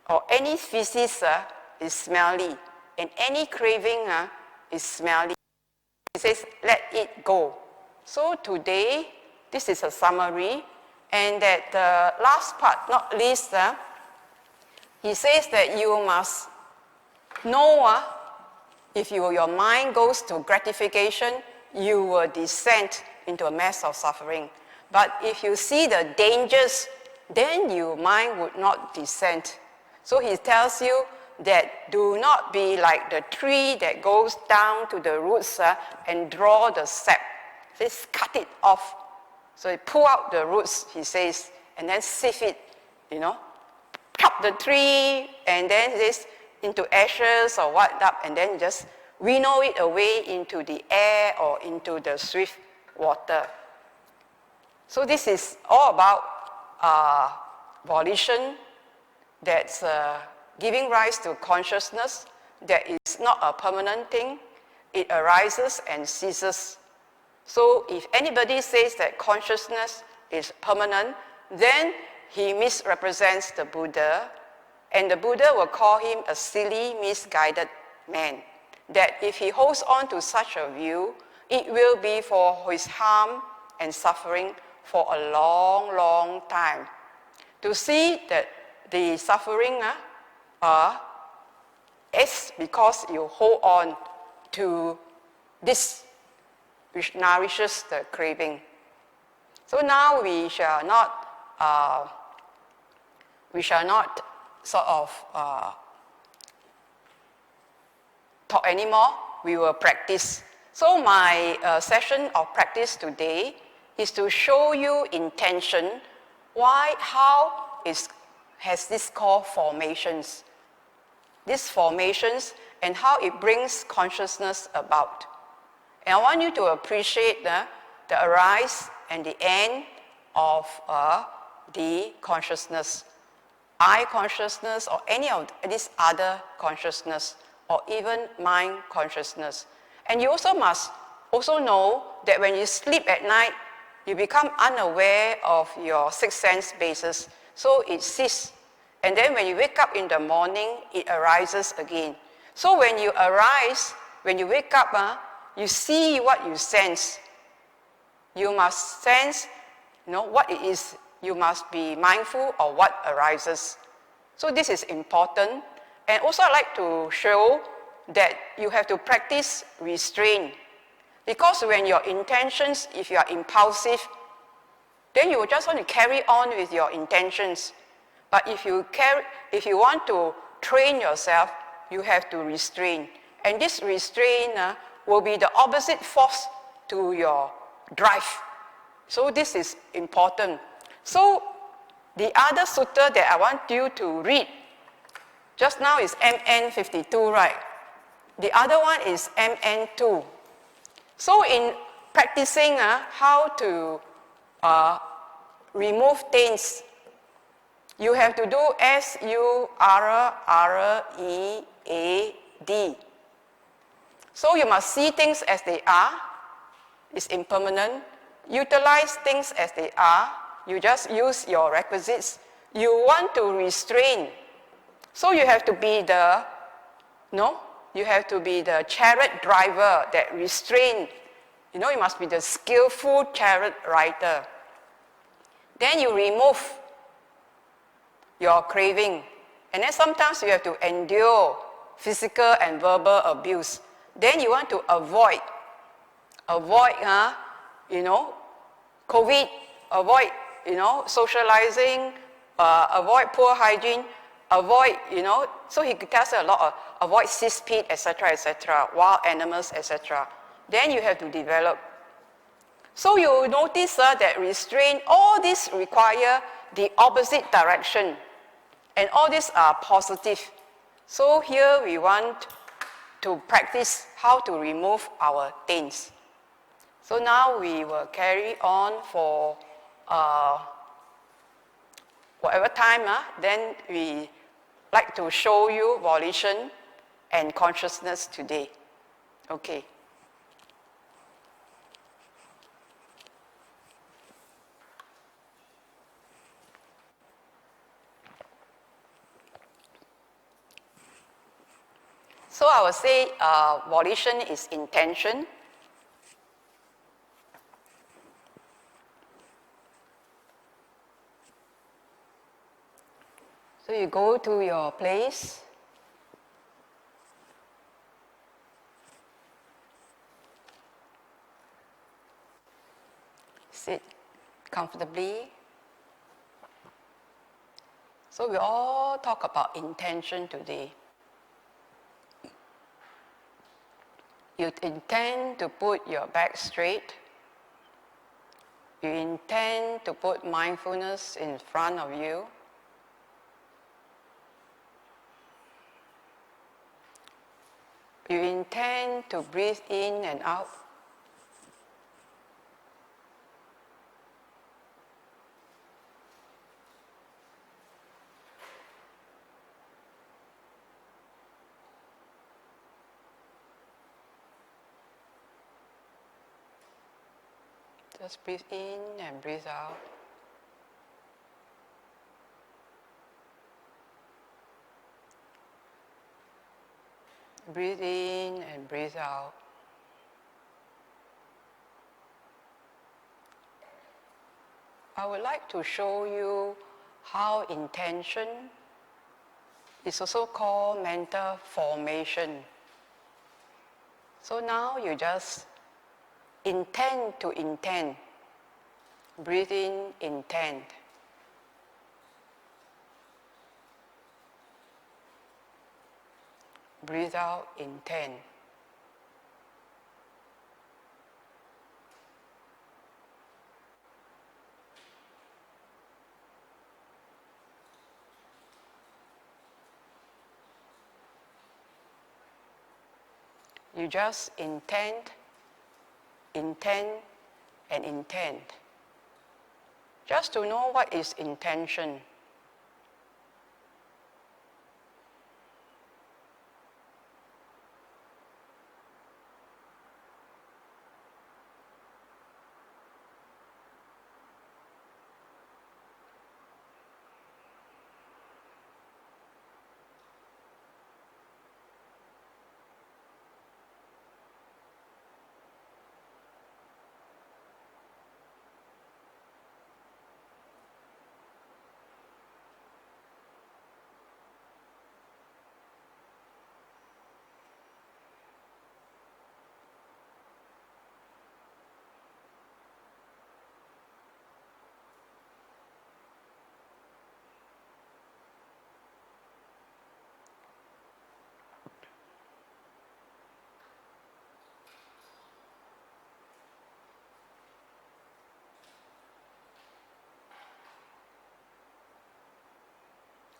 or any feces is smelly. and any craving is smelly. He says, let it go. So today, this is a summary, and that the last part, not least, he says that you must know if your mind goes to gratification, you will descend into a mass of suffering. But if you see the dangers, then your mind would not descend. So he tells you that do not be like the tree that goes down to the roots and draw the sap. Just cut it off. So he pull out the roots, he says, and then sieve it, cut the tree, and then this into ashes or what up, and then just winnow it away into the air or into the swift water. So this is all about volition, that's giving rise to consciousness that is not a permanent thing. It arises and ceases. So if anybody says that consciousness is permanent, then he misrepresents the Buddha, and the Buddha will call him a silly, misguided man. That if he holds on to such a view, it will be for his harm and suffering for a long, long time. To see that the suffering is because you hold on to this which nourishes the craving. So now we shall not sort of talk anymore. We will practice. So my session of practice today is to show you intention. How has this called formations? These formations and how it brings consciousness about. And I want you to appreciate the arise and the end of the consciousness. I consciousness or any of this other consciousness or even mind consciousness. And you also must also know that when you sleep at night, you become unaware of your sixth sense basis. So it ceases. And then when you wake up in the morning, it arises again. So when you arise, when you wake up, you see what you sense. You must sense, what it is. You must be mindful of what arises. So this is important. And also I'd like to show that you have to practice restraint. Because when your intentions, if you are impulsive, then you will just want to carry on with your intentions. But if you want to train yourself, you have to restrain. And this restraint will be the opposite force to your drive. So this is important. So the other sutta that I want you to read, just now is MN52, right? The other one is MN2. So in practicing how to remove taints, you have to do SURREAD. So you must see things as they are. It's impermanent. Utilize things as they are. You just use your requisites. You want to restrain. So you have to be the chariot driver that restrain. You must be the skillful chariot rider. Then you remove your craving. And then sometimes you have to endure physical and verbal abuse. Then you want to avoid COVID, avoid, socializing, avoid poor hygiene, avoid, so he tells you a lot of avoid cesspit, etc., wild animals, etc. Then you have to develop. So you notice that restraint, all this require the opposite direction. And all these are positive. So here we want to practice how to remove our taints. So now we will carry on for whatever time, then we like to show you volition and consciousness today. Okay. So I would say volition is intention. So you go to your place. Sit comfortably. So we all talk about intention today. You intend to put your back straight. You intend to put mindfulness in front of you. You intend to breathe in and out. Just breathe in and breathe out. Breathe in and breathe out. I would like to show you how intention is also called mental formation. So now you just intend to intend. Breathe in, intend. Breathe out, intend. You just intend, and intend. Just to know what is intention.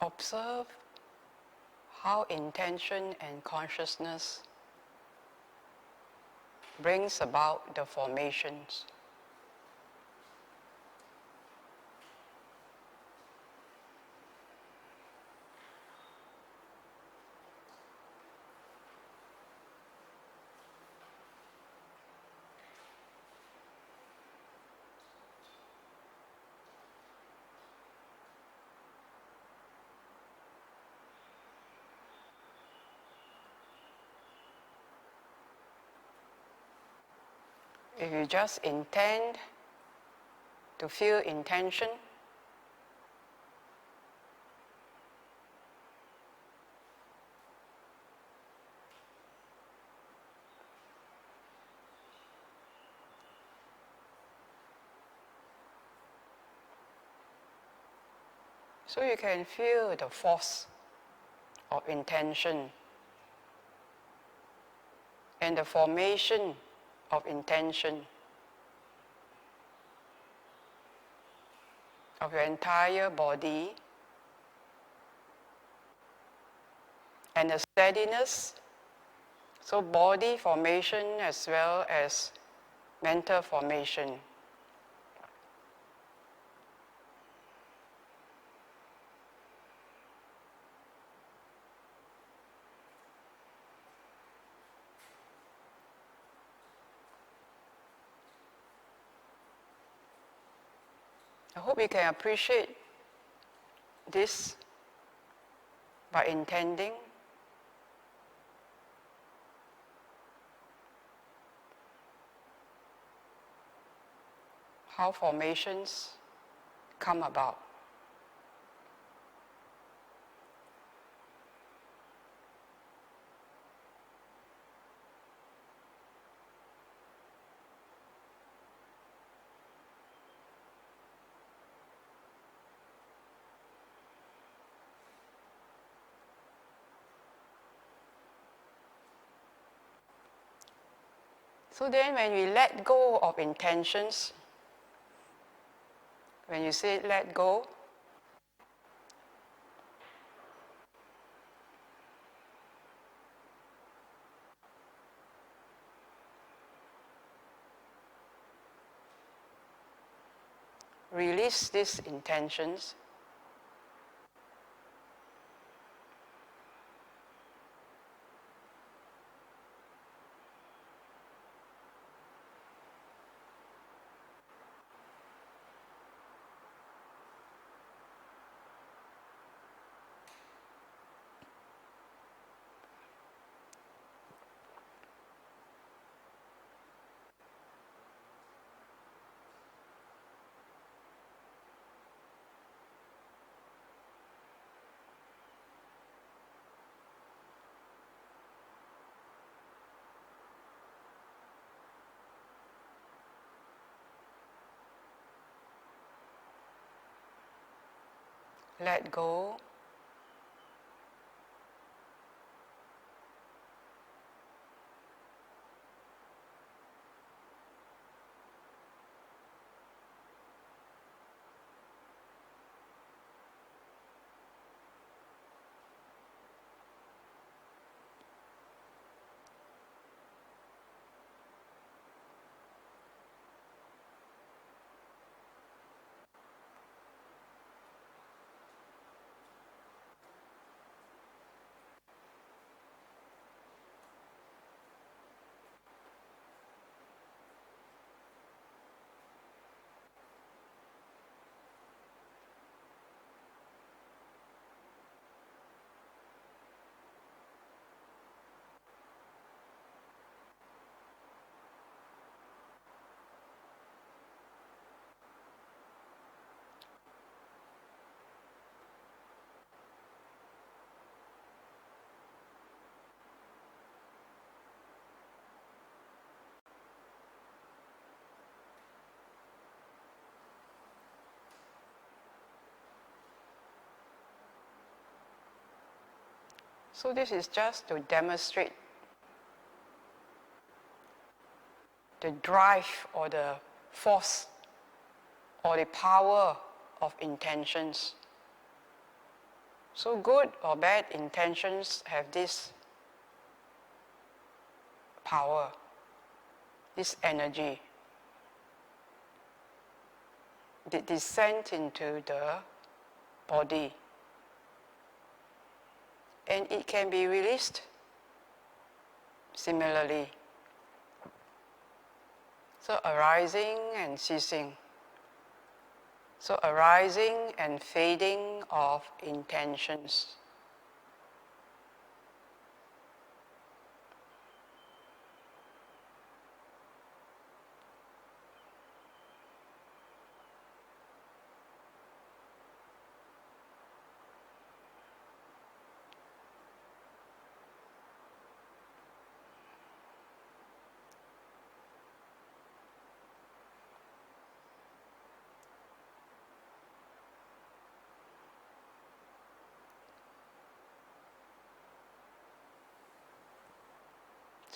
Observe how intention and consciousness brings about the formations. If you just intend to feel intention, so you can feel the force of intention and the formation of intention of your entire body and the steadiness, so body formation as well as mental formation. I hope you can appreciate this by intending. how formations come about. So then when we let go of intentions, when you say let go, release these intentions, let go, so this is just to demonstrate the drive or the force or the power of intentions. So good or bad intentions have this power, this energy. They descend into the body. And it can be released similarly. So arising and ceasing. So arising and fading of intentions.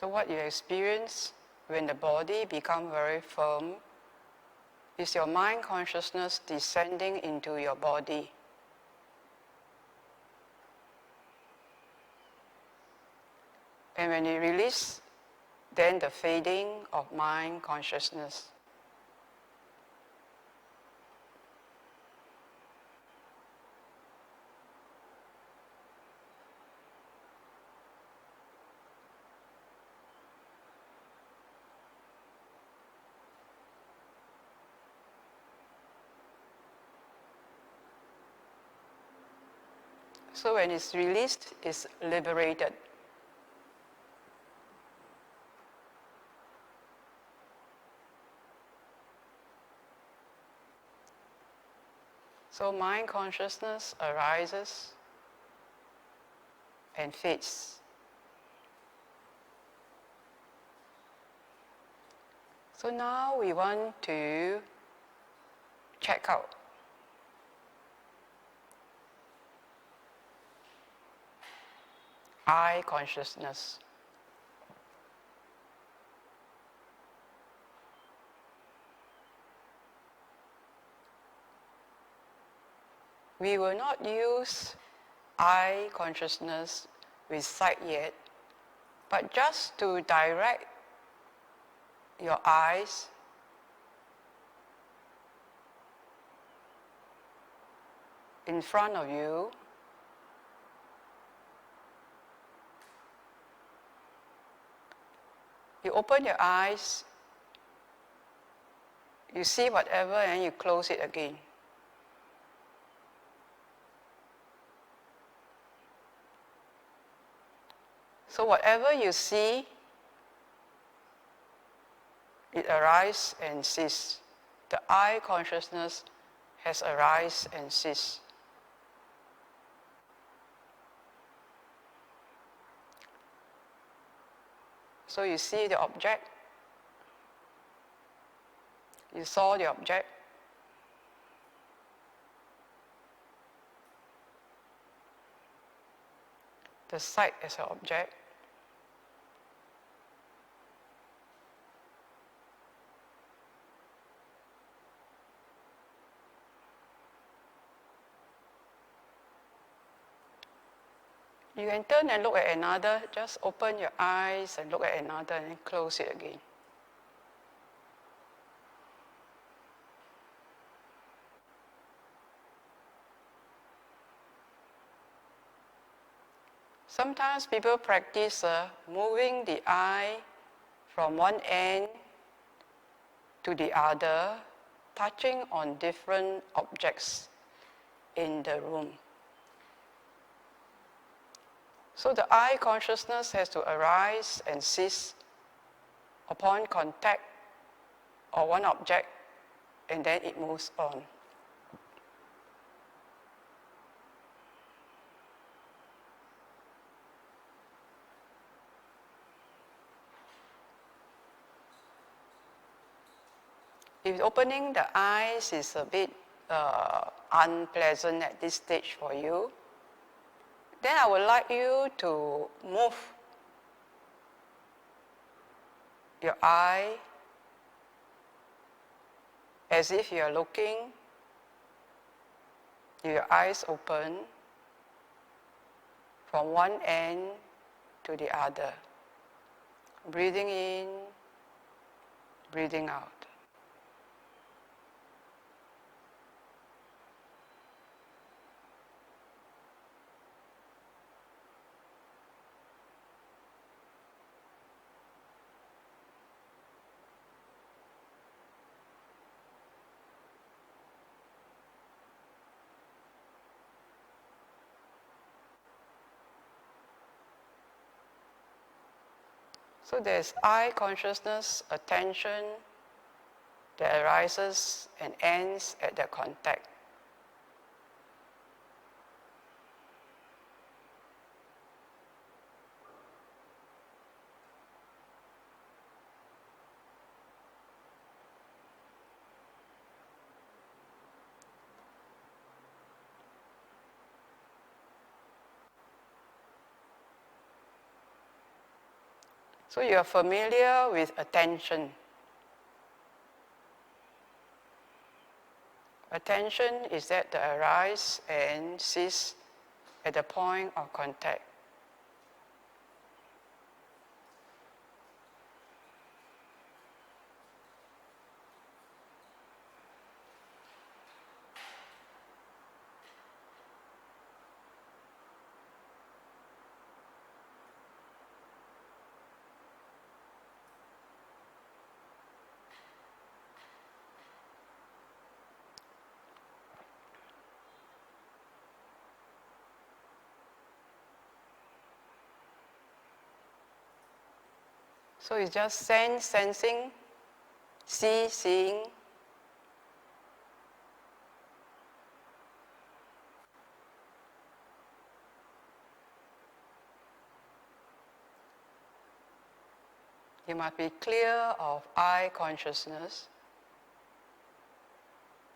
So what you experience when the body becomes very firm is your mind consciousness descending into your body. And when you release, then the fading of mind consciousness. So when it's released, it's liberated. So mind consciousness arises and fades. So now we want to check out I consciousness. We will not use I consciousness with sight yet, but just to direct your eyes in front of you, you open your eyes, you see whatever, and you close it again. So whatever you see, it arises and ceases. The I consciousness has arise and cease. So you see the object, you saw the object, the sight as an object, you can turn and look at another, just open your eyes and look at another and then close it again. Sometimes people practice moving the eye from one end to the other, touching on different objects in the room. So the I consciousness has to arise and cease upon contact of one object, and then it moves on. If opening the eyes is a bit unpleasant at this stage for you, then I would like you to move your eye as if you are looking, your eyes open from one end to the other, breathing in, breathing out. So there's I consciousness, attention that arises and ends at the contact. So you are familiar with attention. Attention is that the arise and cease at the point of contact. So it's just sense, sensing, see, seeing. You must be clear of I consciousness,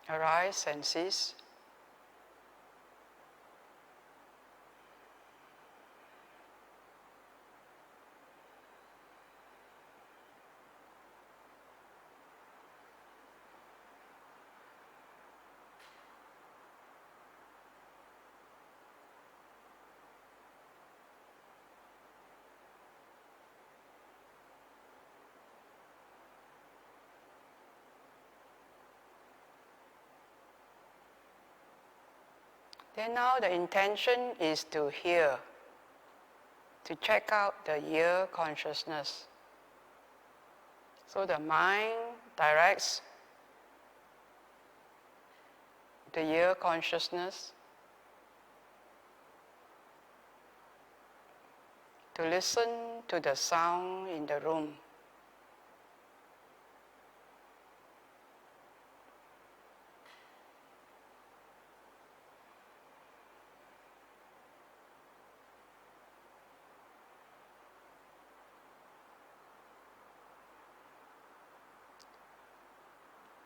arise and cease. Then now the intention is to hear, to check out the ear consciousness. So the mind directs the ear consciousness to listen to the sound in the room.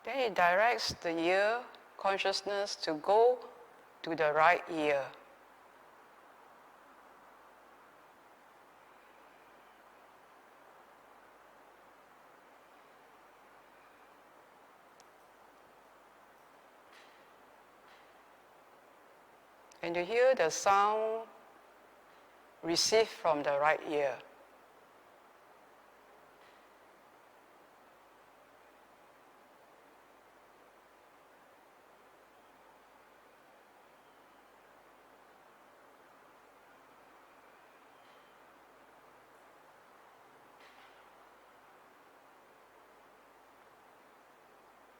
Then it directs the ear consciousness to go to the right ear. And to hear the sound received from the right ear.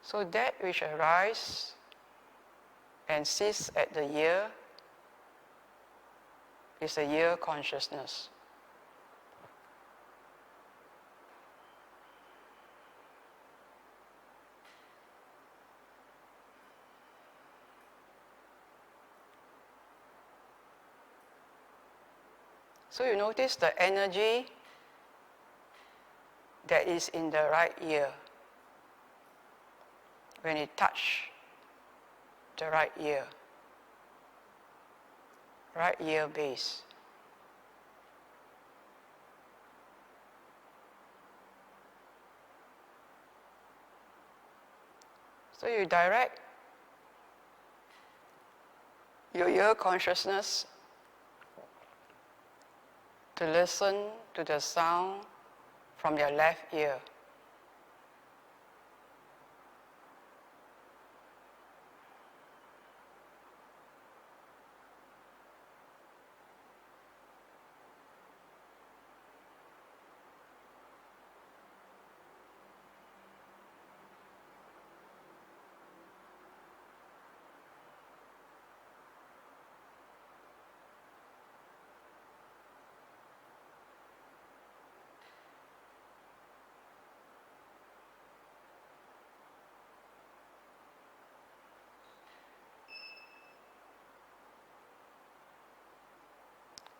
So that which arises and ceases at the ear is the ear consciousness. So you notice the energy that is in the right ear when it touches the right ear base. So you direct your ear consciousness to listen to the sound from your left ear.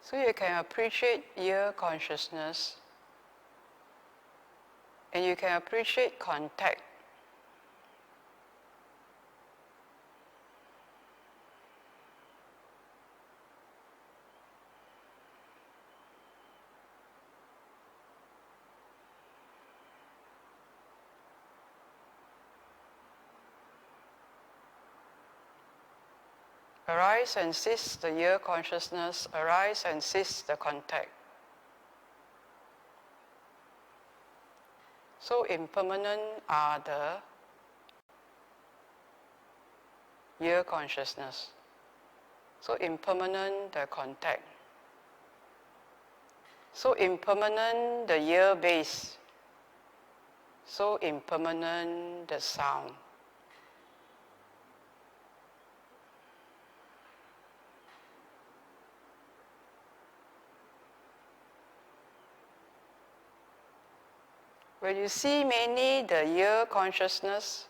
So you can appreciate ear consciousness and you can appreciate contact. Arise and cease the ear consciousness, arise and cease the contact. So impermanent are the ear consciousness. So impermanent the contact. So impermanent the ear base. So impermanent the sound. When you see mainly the ear consciousness,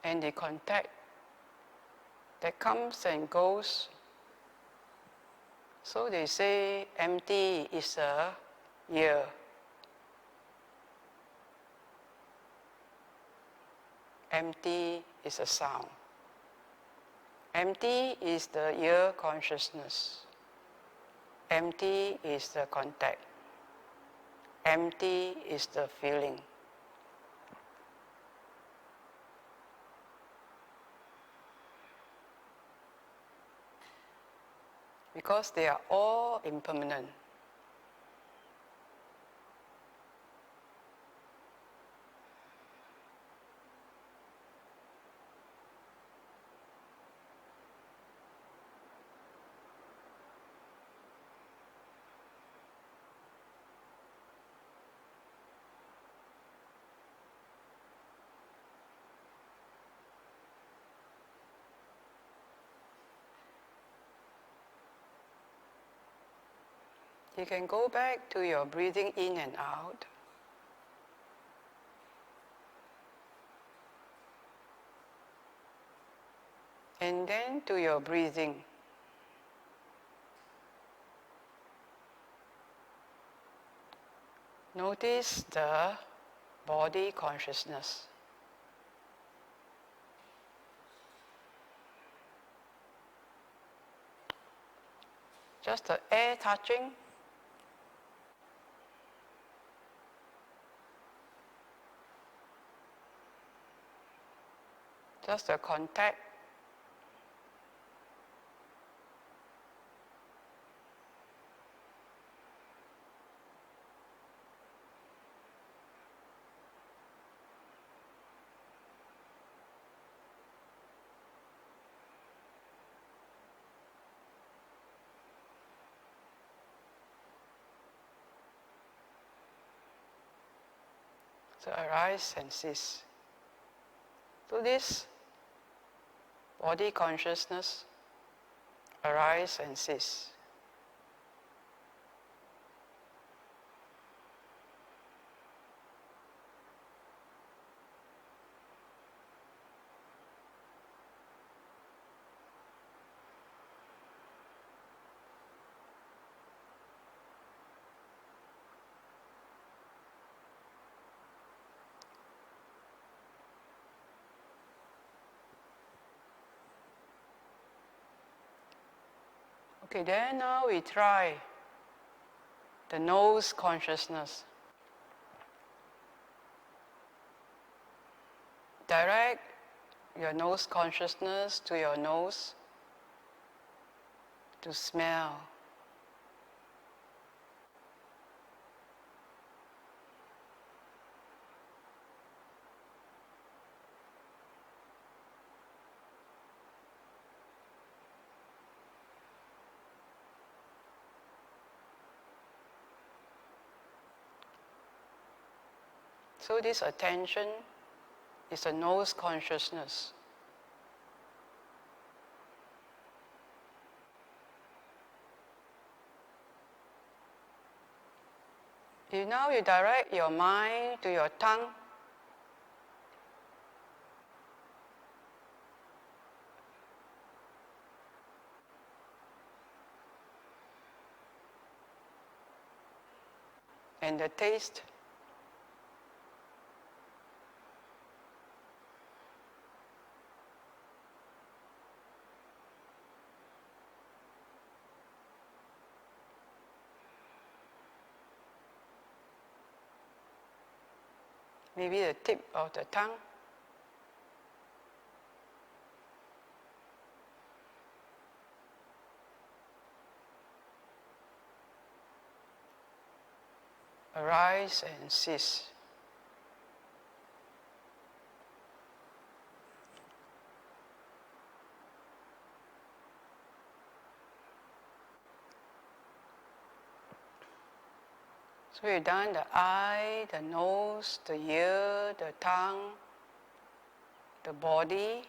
and the contact that comes and goes. So they say empty is a ear. Empty is a sound. Empty is the ear consciousness. Empty is the contact. Empty is the feeling. Because they are all impermanent. You can go back to your breathing in and out. And then to your breathing. Notice the body consciousness. Just the air touching. Just the contact. So arise and cease. So this body consciousness arise and cease. Okay, then now we try the nose consciousness. Direct your nose consciousness to your nose to smell. So this attention is a nose consciousness. Now you direct your mind to your tongue. And the taste. Maybe the tip of the tongue. Arise and cease. So we've done the eye, the nose, the ear, the tongue, the body,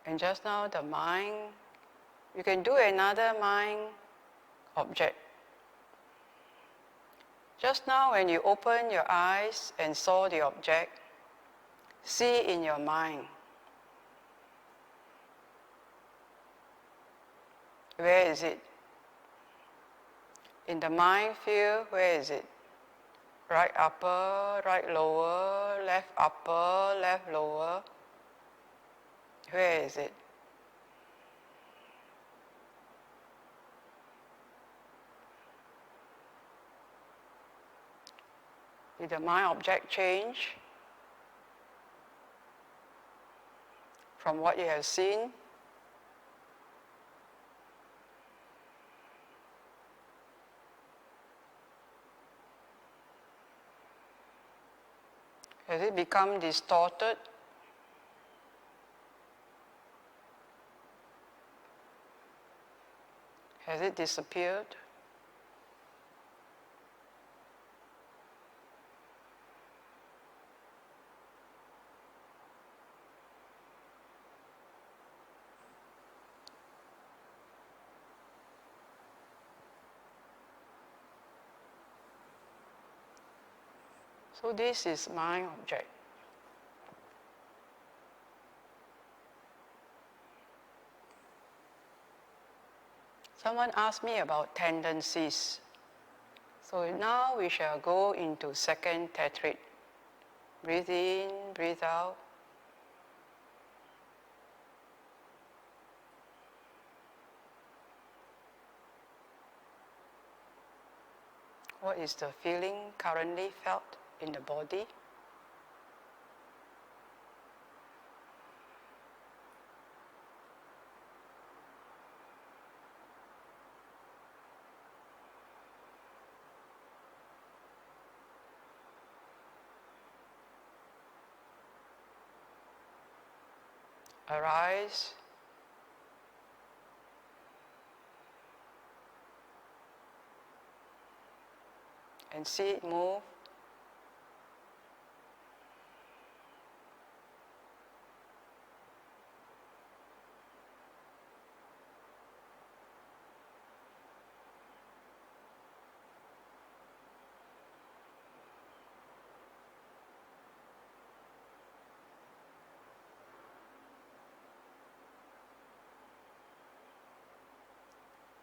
and just now the mind. You can do another mind object. Just now when you open your eyes and saw the object, see in your mind. Where is it? In the mind field, where is it? Right upper, right lower, left upper, left lower. Where is it? Did the mind object change from what you have seen? Has it become distorted? Has it disappeared? So this is mind object. Someone asked me about tendencies. So now we shall go into second tetrad. Breathe in, breathe out. What is the feeling currently felt in the body? Arise. And see it move.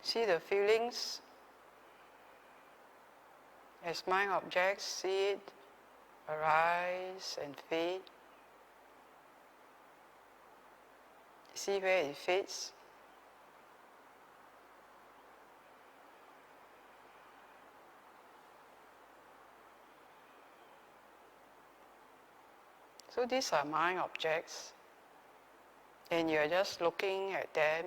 See the feelings as mind objects, see it arise and fade. See where it fades. So these are mind objects, and you're just looking at them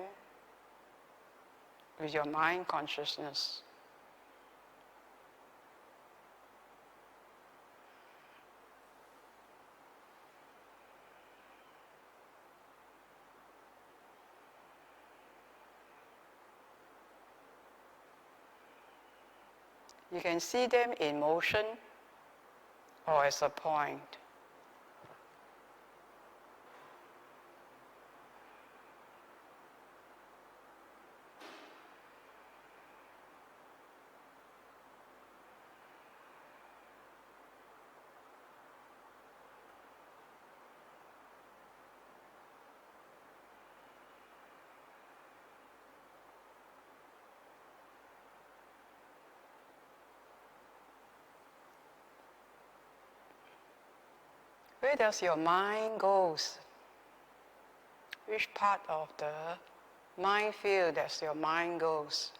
with your mind consciousness. You can see them in motion or as a point. Where does your mind goes? Which part of the mind field does your mind goes?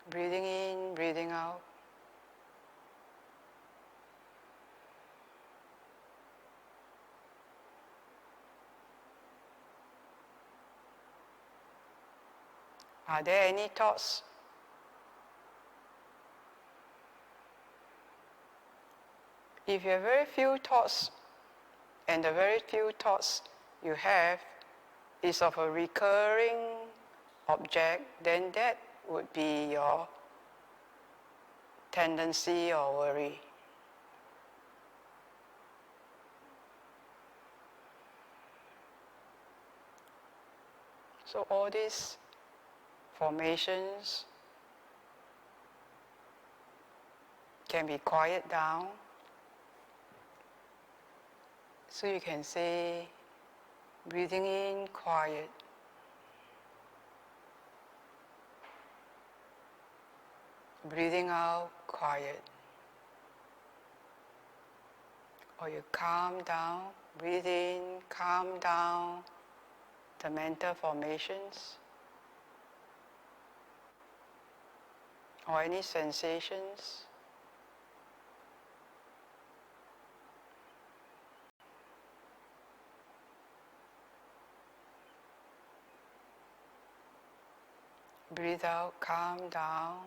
Breathing in, breathing out. Are there any thoughts? If you have very few thoughts, and the very few thoughts you have is of a recurring object, then that would be your tendency or worry. So all these formations can be quiet down. So you can say, breathing in, quiet. Breathing out, quiet. Or you calm down, breathe in, calm down the mental formations or any sensations. Breathe out, calm down.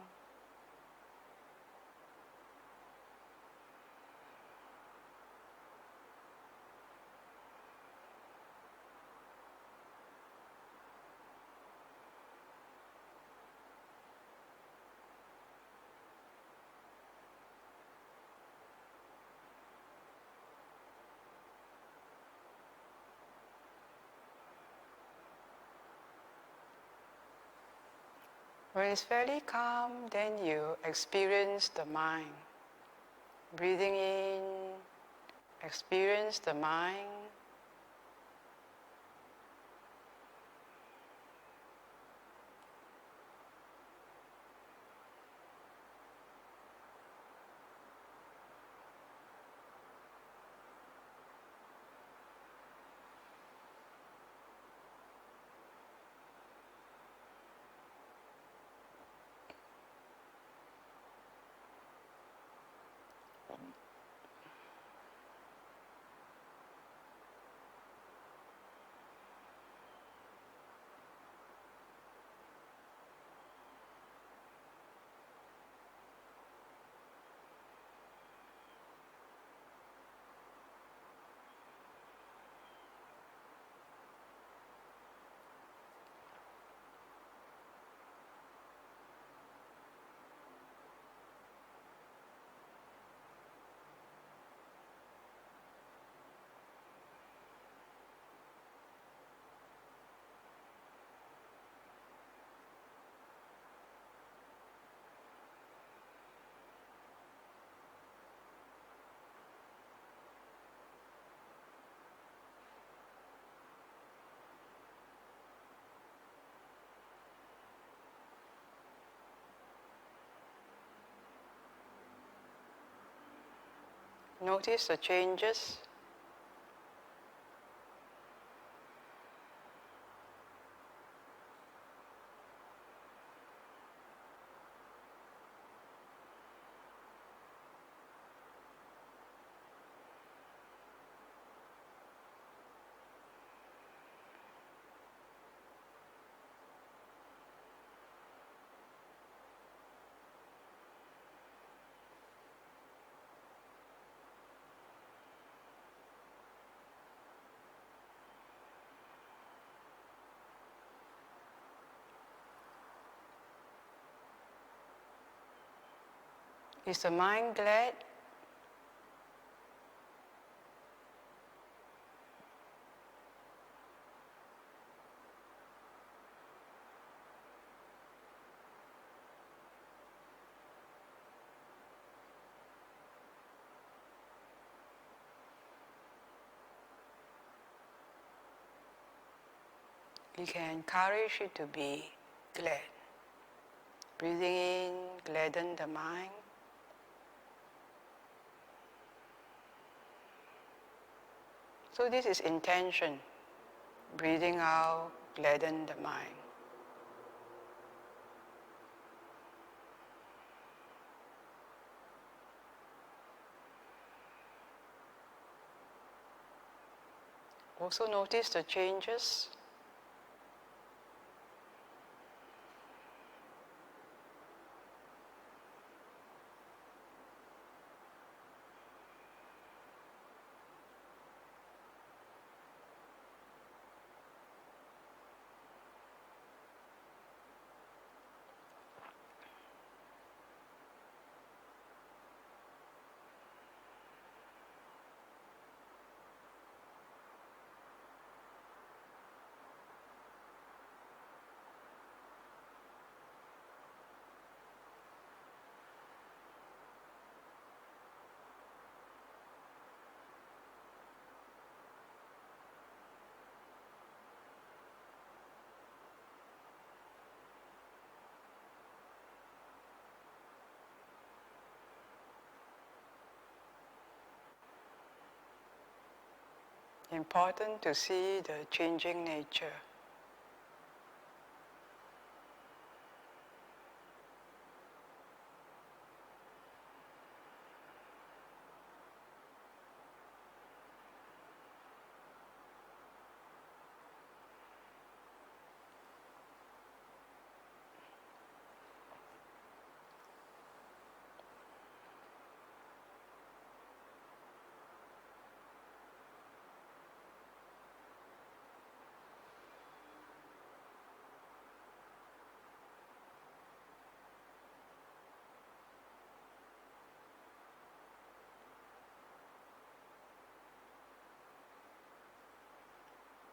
When it's fairly calm, then you experience the mind. Breathing in, experience the mind. Notice the changes. Is the mind glad? You can encourage it to be glad. Breathing in, gladden the mind. So this is intention. Breathing out, gladden the mind. Also notice the changes. Important to see the changing nature.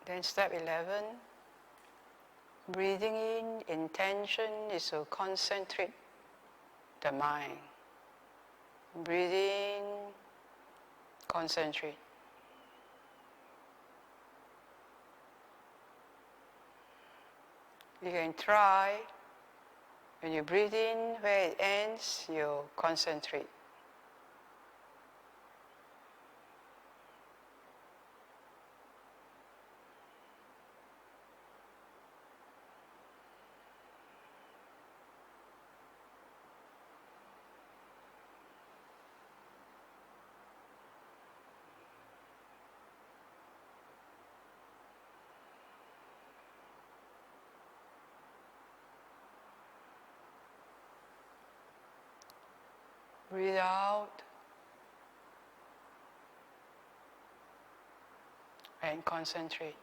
Then step 11, breathing in, intention is to concentrate the mind. Breathe in, concentrate. You can try, when you breathe in, where it ends, you concentrate. Breathe out and concentrate.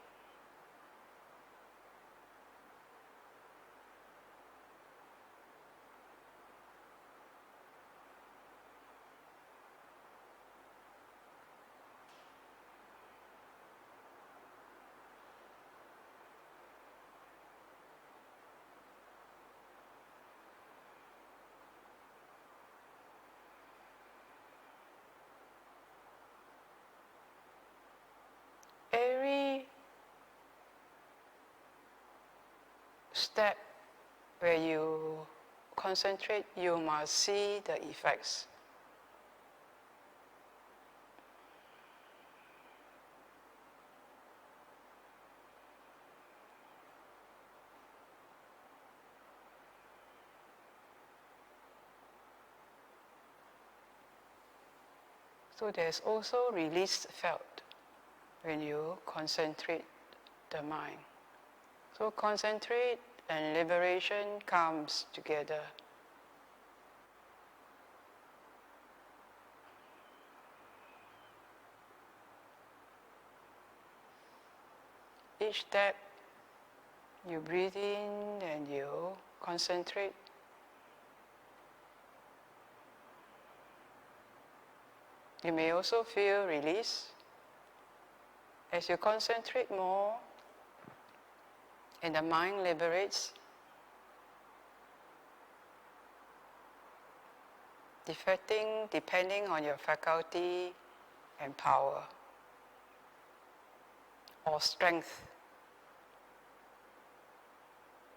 Every step where you concentrate, you must see the effects. So there's also release felt when you concentrate the mind. So concentrate and liberation comes together. Each step you breathe in and you concentrate. You may also feel release. As you concentrate more and the mind liberates, depending on your faculty and power or strength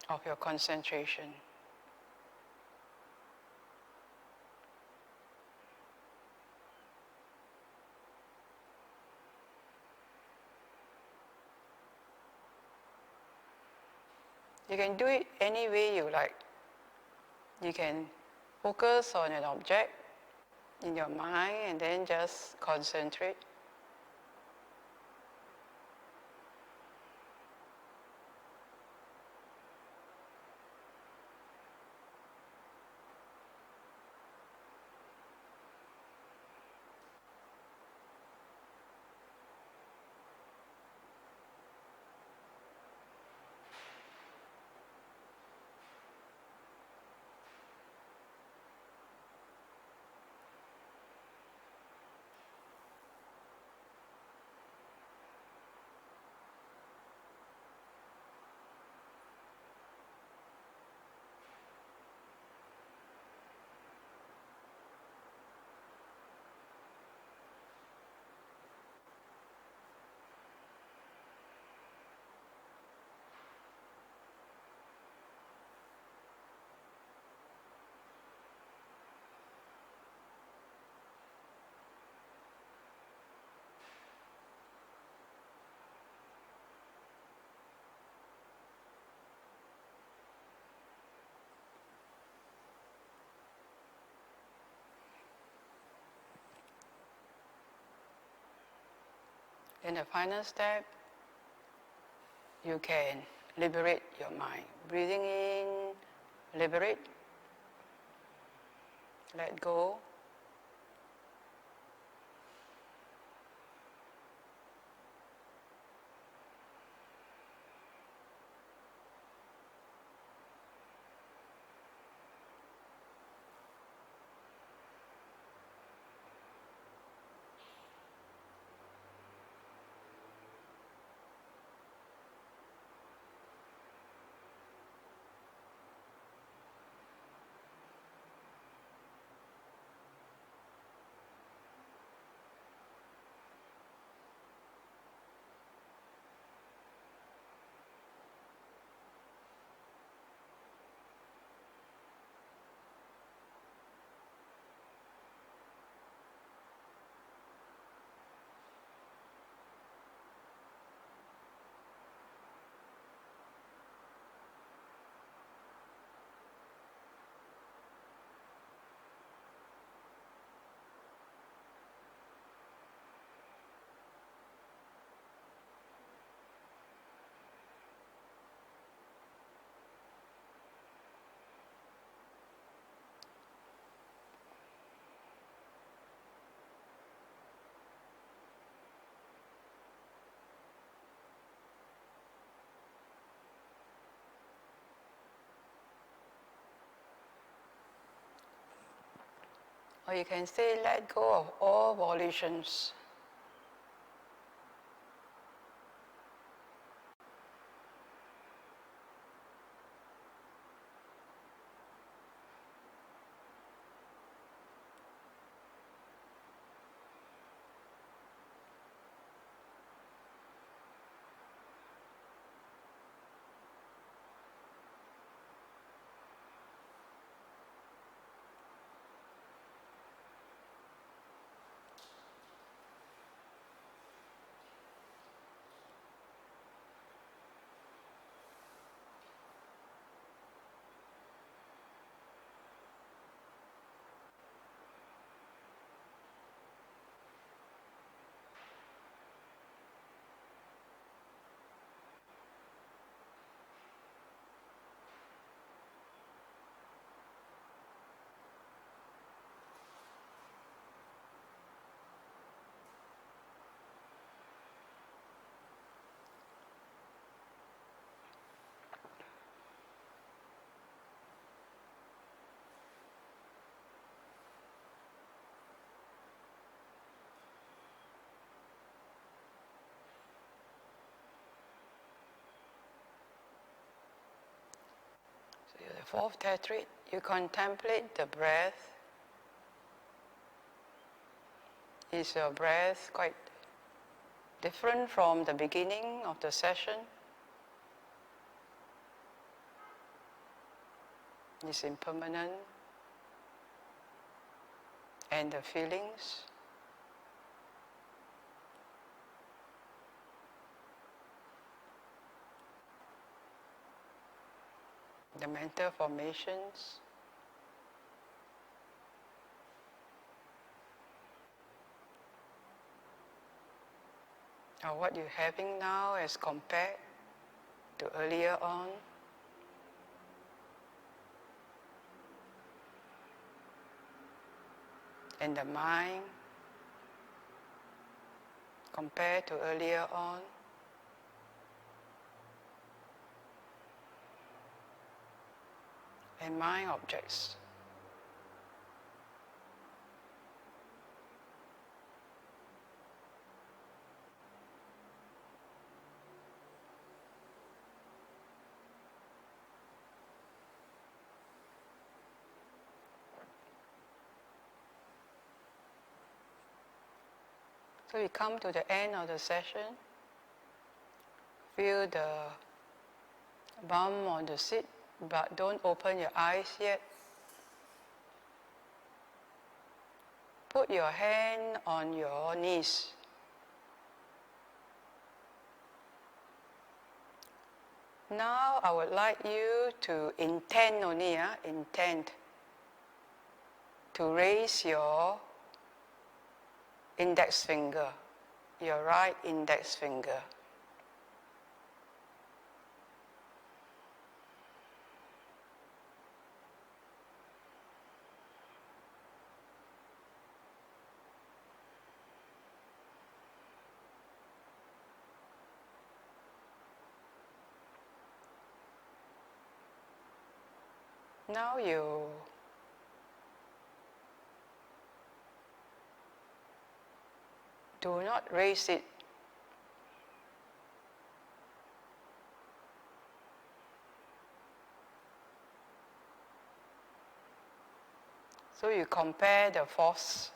of your concentration. You can do it any way you like. You can focus on an object in your mind and then just concentrate. In the final step, you can liberate your mind. Breathing in, liberate, let go. Or you can say, let go of all volitions. The fourth tetrad, you contemplate the breath. Is your breath quite different from the beginning of the session? Is impermanent? And the feelings? The mental formations? Or what you're having now as compared to earlier on? And the mind compared to earlier on? And mind objects. So we come to the end of the session. Feel the bum on the seat, but don't open your eyes yet. Put your hand on your knees. Now I would like you to intend only, intend to raise your index finger your right index finger. Now you do not raise it. So you compare the force.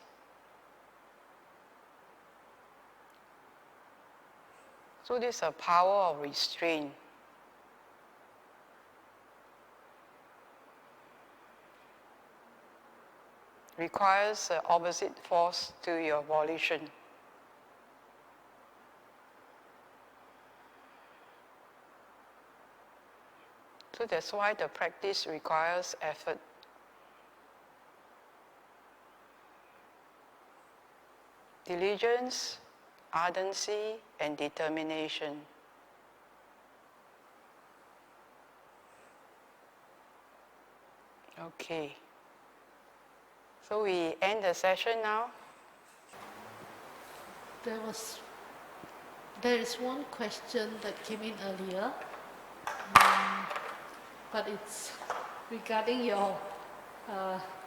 So this is a power of restraint. Requires the opposite force to your volition. So that's why the practice requires effort. Diligence, ardency, and determination. Okay. So we end the session now. There is one question that came in earlier, but it's regarding your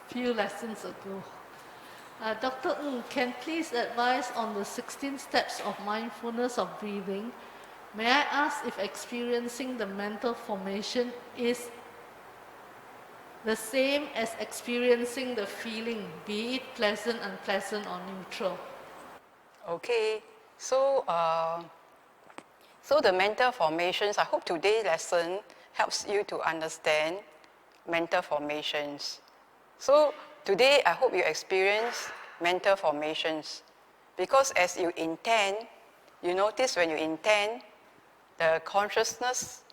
few lessons ago. Dr. Ng, can please advise on the 16 steps of mindfulness of breathing? May I ask if experiencing the mental formation is the same as experiencing the feeling, be it pleasant, unpleasant, or neutral? Okay, so the mental formations, I hope today's lesson helps you to understand mental formations. So today I hope you experience mental formations, because as you intend, you notice when you intend, the consciousness,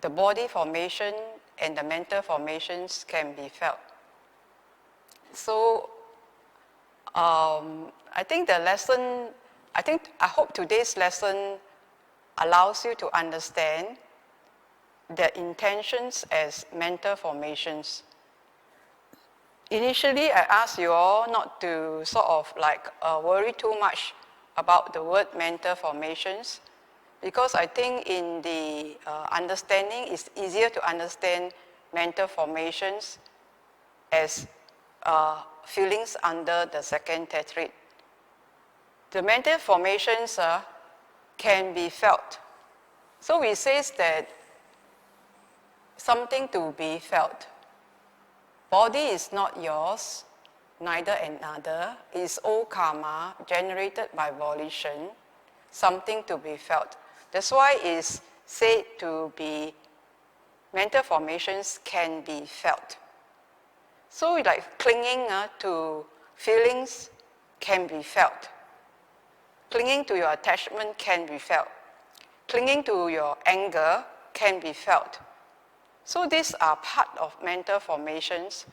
the body formation, and the mental formations can be felt. So I hope today's lesson allows you to understand the intentions as mental formations. Initially, I asked you all not to sort of like worry too much about the word mental formations, because I think in the understanding, it's easier to understand mental formations as feelings under the second tetrad. The mental formations can be felt. So we say that something to be felt. Body is not yours, neither another. It is all karma generated by volition, something to be felt. That's why it's said to be mental formations can be felt. So like clinging to feelings can be felt. Clinging to your attachment can be felt. Clinging to your anger can be felt. So these are part of mental formations,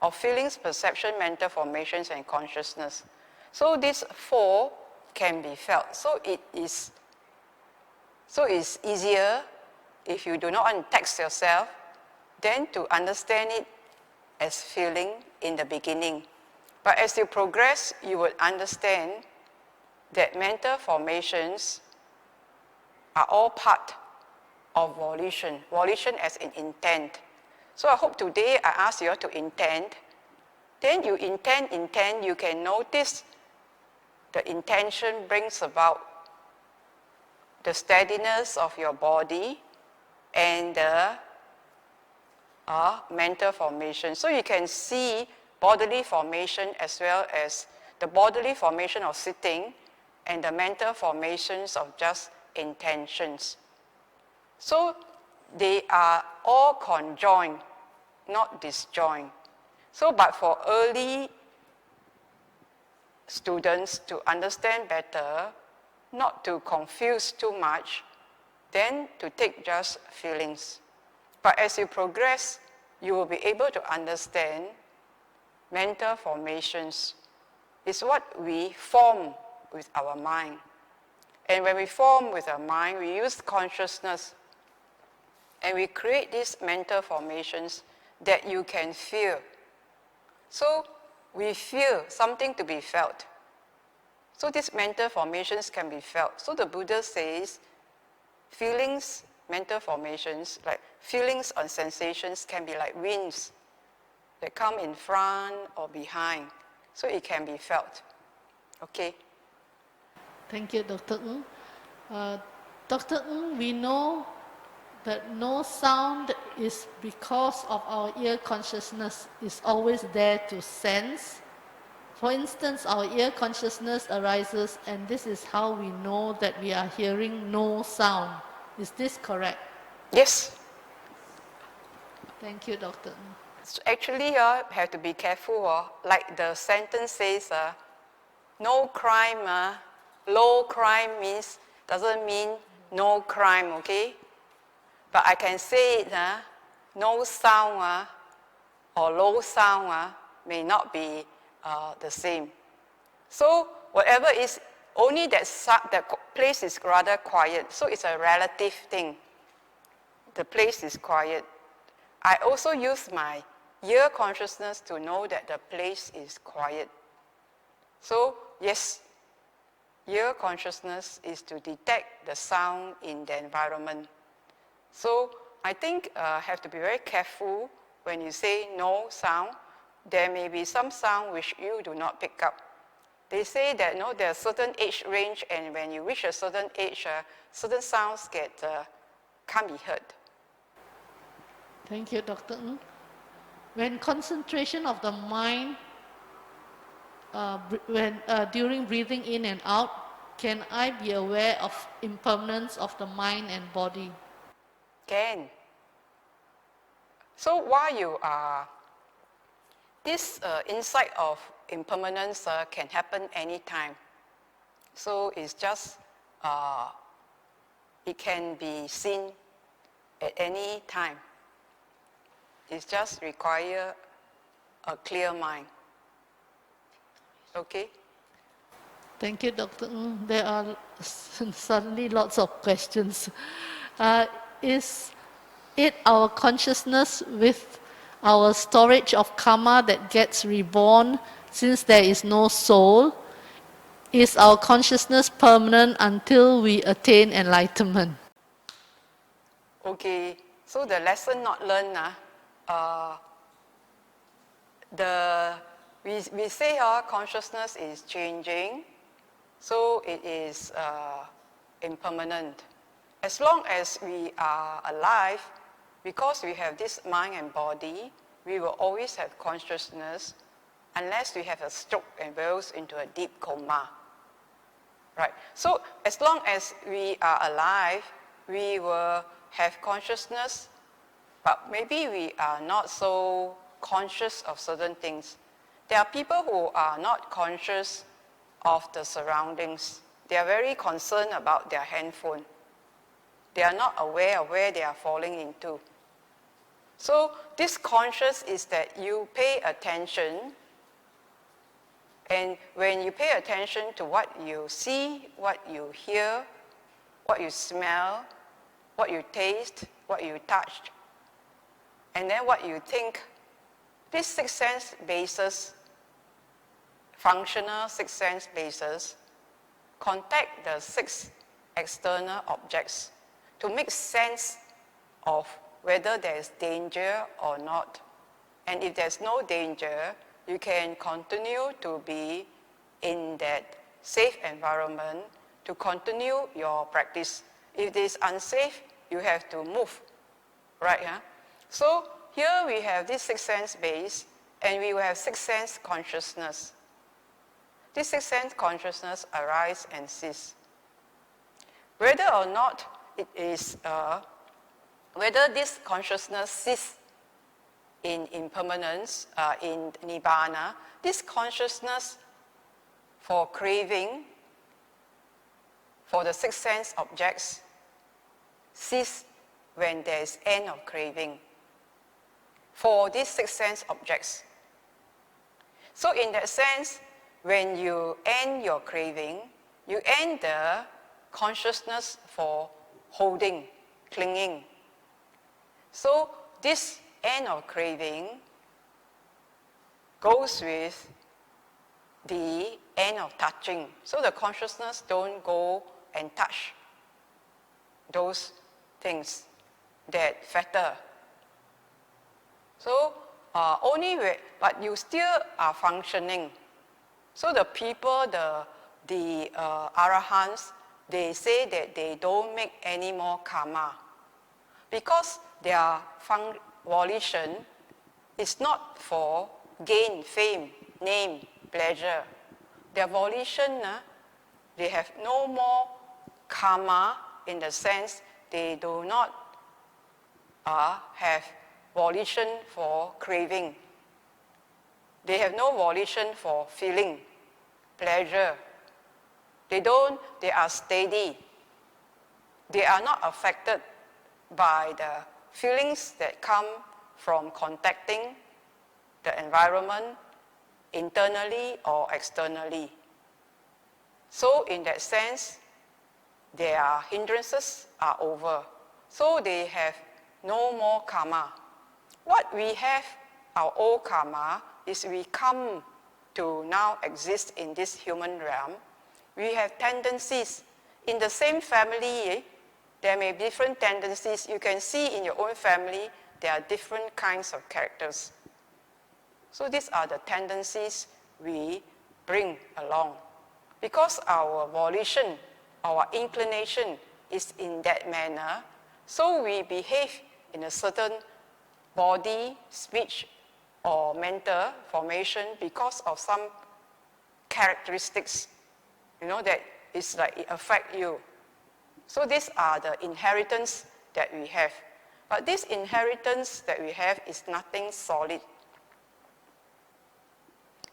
of feelings, perception, mental formations, and consciousness. So these four can be felt. So it's easier if you do not want to tax yourself, then to understand it as feeling in the beginning. But as you progress, you will understand that mental formations are all part of volition. Volition as in intent. So I hope today I ask you all to intend. Then you intend, you can notice the intention brings about the steadiness of your body and the mental formation. So you can see bodily formation as well as the bodily formation of sitting and the mental formations of just intentions. So they are all conjoined, not disjoined. So but for early students to understand better, not to confuse too much, then to take just feelings. But as you progress, you will be able to understand mental formations. It's what we form with our mind. And when we form with our mind, we use consciousness and we create these mental formations that you can feel. So we feel something to be felt. So these mental formations can be felt. So the Buddha says, feelings, mental formations, like feelings and sensations can be like winds that come in front or behind. So it can be felt. Okay? Thank you, Dr. Ng. Dr. Ng, we know that no sound is because of our ear consciousness is always there to sense. For instance, our ear consciousness arises, and this is how we know that we are hearing no sound. Is this correct? Yes. Thank you, Dr. Ng. So actually, have to be careful. Like the sentence says, no crime, low crime doesn't mean no crime, okay? But I can say it, no sound or low sound may not be the same. So whatever is, only that place is rather quiet. So it's a relative thing. The place is quiet. I also use my ear consciousness to know that the place is quiet. So yes, ear consciousness is to detect the sound in the environment. So I think have to be very careful when you say no sound. There may be some sound which you do not pick up. They say that there are a certain age range, and when you reach a certain age, certain sounds can't be heard. Thank you, Dr. Ng. When concentration of the mind during breathing in and out, can I be aware of impermanence of the mind and body? Can. So while you are, this insight of impermanence can happen anytime. So it's just, it can be seen at any time. It just requires a clear mind. Okay? Thank you, Dr. Ng. There are suddenly lots of questions. Is it our consciousness with our storage of karma that gets reborn since there is no soul? Is our consciousness permanent until we attain enlightenment? Okay, so the lesson not learned, we say our consciousness is changing, so it is impermanent. As long as we are alive, because we have this mind and body, we will always have consciousness unless we have a stroke and goes into a deep coma. Right? So as long as we are alive, we will have consciousness, but maybe we are not so conscious of certain things. There are people who are not conscious of the surroundings. They are very concerned about their handphone. They are not aware of where they are falling into. So this conscious is that you pay attention, and when you pay attention to what you see, what you hear, what you smell, what you taste, what you touch, and then what you think, these 6 sense bases, functional 6 sense bases, contact the 6 external objects to make sense of whether there is danger or not. And if there's no danger, you can continue to be in that safe environment to continue your practice. If it is unsafe, you have to move, right? Huh? So here we have this 6 sense base, and we will have 6 sense consciousness. This 6 sense consciousness arise and cease. Whether or not it is, whether this consciousness cease in impermanence, in nibbana, this consciousness for craving, for the 6 sense objects, cease when there is end of craving for these 6 sense objects. So in that sense, when you end your craving, you end the consciousness for holding, clinging. So this end of craving goes with the end of touching. So the consciousness don't go and touch those things that fetter. So but you still are functioning. So the people, the arahants, they say that they don't make any more karma because their volition is not for gain, fame, name, pleasure. Their volition, they have no more karma in the sense they do not have volition for craving. They have no volition for feeling, pleasure. They are steady. They are not affected by the feelings that come from contacting the environment internally or externally. So in that sense, their hindrances are over. So they have no more karma. What we have, our old karma, is we come to now exist in this human realm. We have tendencies. In the same family, there may be different tendencies. You can see in your own family, there are different kinds of characters. So these are the tendencies we bring along. Because our volition, our inclination is in that manner, so we behave in a certain body, speech, or mental formation because of some characteristics, that is like it affect you. So these are the inheritance that we have. But this inheritance that we have is nothing solid.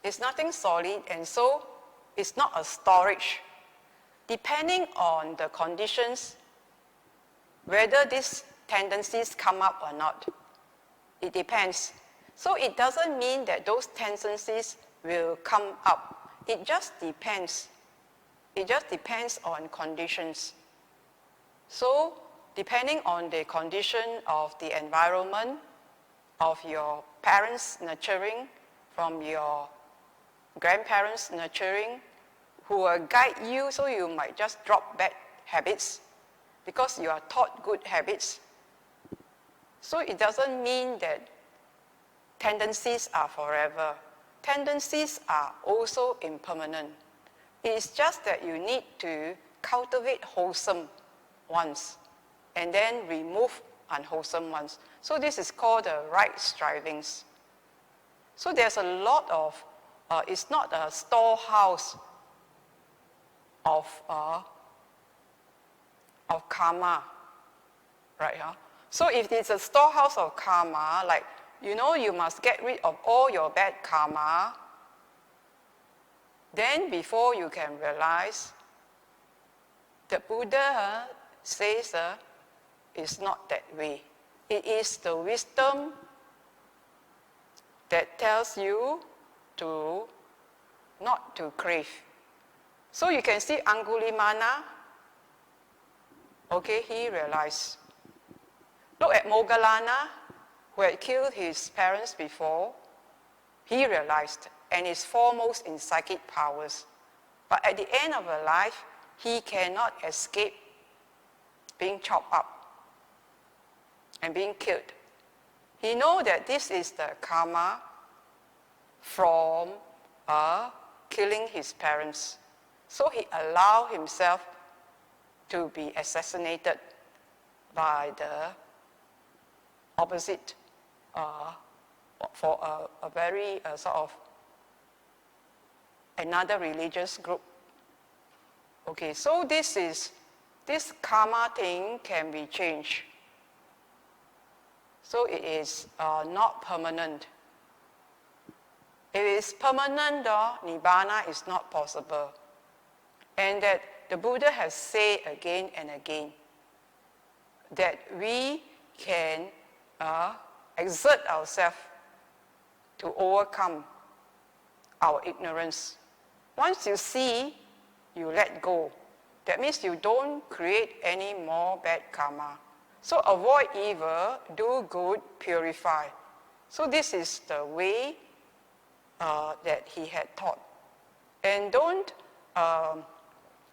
It's nothing solid, and so it's not a storage. Depending on the conditions, whether these tendencies come up or not, it depends. So it doesn't mean that those tendencies will come up. It just depends. It just depends on conditions. So depending on the condition of the environment, of your parents' nurturing, from your grandparents' nurturing, who will guide you, so you might just drop bad habits because you are taught good habits. So it doesn't mean that tendencies are forever. Tendencies are also impermanent. It's just that you need to cultivate wholesome ones and then remove unwholesome ones. So this is called the right strivings. So there's a lot of, it's not a storehouse of karma, right? So if it's a storehouse of karma, like, you must get rid of all your bad karma, then before you can realize, the Buddha says it's not that way. It is the wisdom that tells you to not to crave. So you can see Angulimala, okay, he realized. Look at Moggallana, who had killed his parents before. He realized and is foremost in psychic powers. But at the end of her life, he cannot escape being chopped up and being killed. He knows that this is the karma from killing his parents. So he allowed himself to be assassinated by the opposite, for a very sort of another religious group. Okay, so this karma thing can be changed. So it is not permanent. If it is permanent, Nibbana is not possible. And that the Buddha has said again and again that we can exert ourselves to overcome our ignorance. Once you see, you let go. That means you don't create any more bad karma. So avoid evil, do good, purify. So this is the way that he had taught. And don't,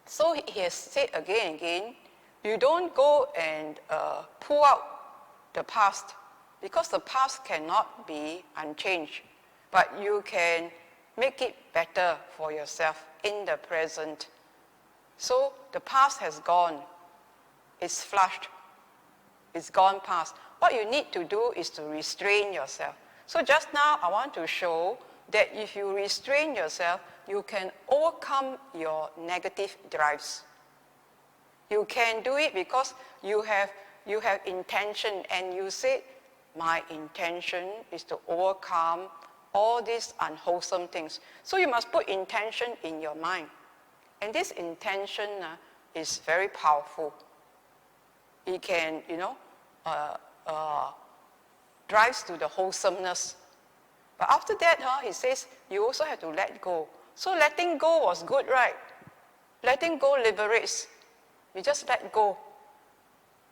so he has said again and again, you don't go and pull out the past, because the past cannot be unchanged, but you can make it better for yourself in the present. So the past has gone, it's flushed, it's gone past. What you need to do is to restrain yourself. So just now I want to show that if you restrain yourself, you can overcome your negative drives. You can do it because you have intention, and you say, my intention is to overcome all these unwholesome things. So you must put intention in your mind. And this intention is very powerful. It can, drives to the wholesomeness. But after that, he says, you also have to let go. So letting go was good, right? Letting go liberates. You just let go.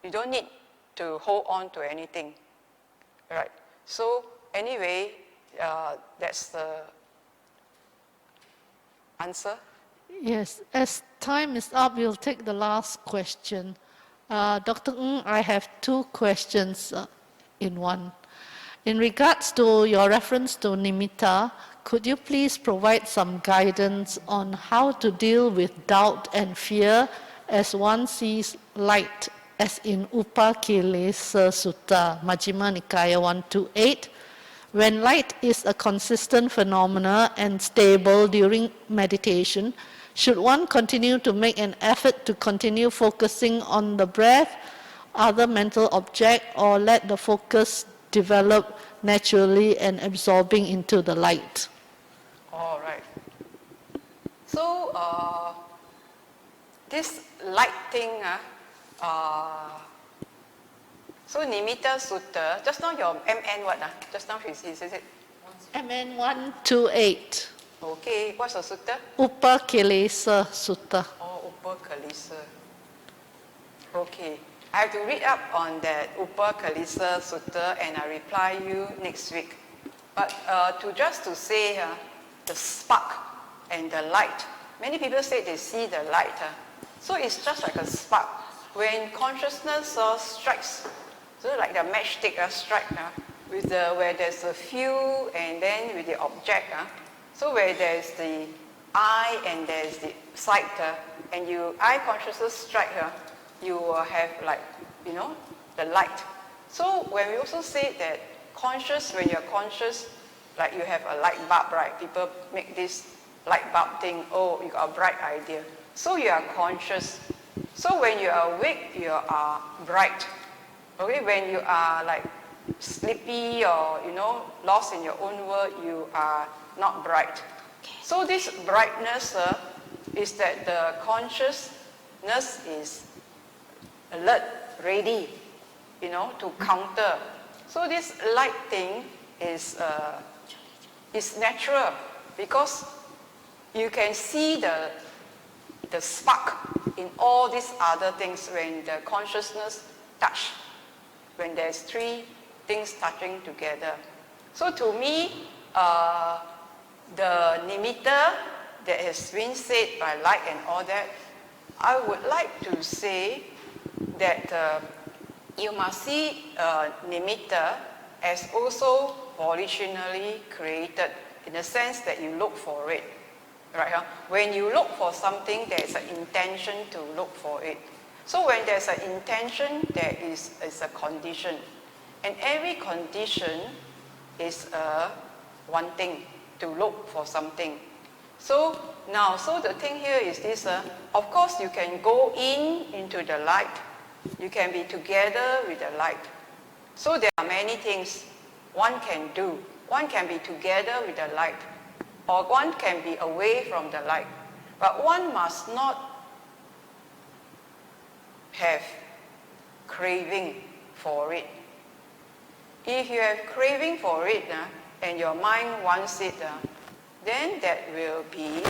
You don't need to hold on to anything. Right? So anyway, that's the answer. Yes, as time is up, we'll take the last question. Dr. Ng, I have two questions in one. In regards to your reference to nimitta, could you please provide some guidance on how to deal with doubt and fear as one sees light, as in Upakilesa Sutta, Majjhima Nikaya 128, when light is a consistent phenomena and stable during meditation, should one continue to make an effort to continue focusing on the breath, other mental object, or let the focus develop naturally and absorbing into the light? All right. So this light thing, so Nimitta Sutta, just now your MN what? Just now he says it? MN128. Okay, what's the sutta? Upakilesa Sutta. Oh, Upakilesa. Okay, I have to read up on that Upakilesa Sutta and I reply you next week. But to say the spark and the light, many people say they see the light. So it's just like a spark. When consciousness strikes, so like the matchstick strike with where there's a fuel and then with the object. So where there's the eye and there's the sight, and eye consciousness strike, you will have like, the light. So when we also say that when you're conscious, like you have a light bulb, right? People make this light bulb thing, oh, you got a bright idea. So you are conscious. So when you are awake, you are bright. Okay, when you are like sleepy or, lost in your own world, you are not bright. So this brightness is that the consciousness is alert, ready, to counter. So this light thing is natural because you can see the spark in all these other things when the consciousness touch, when there's three things touching together. So to me, the nimitta that has been said by light and all that, I would like to say that you must see nimitta as also volitionally created, in the sense that you look for it. Right? When you look for something, there is an intention to look for it. So when there's an intention, there is a condition. And every condition is one thing, to look for something. So now, the thing here is this, of course you can go into the light, you can be together with the light. So there are many things one can do. One can be together with the light, or one can be away from the light. But one must not have craving for it. If you have craving for it, and your mind wants it, then that will be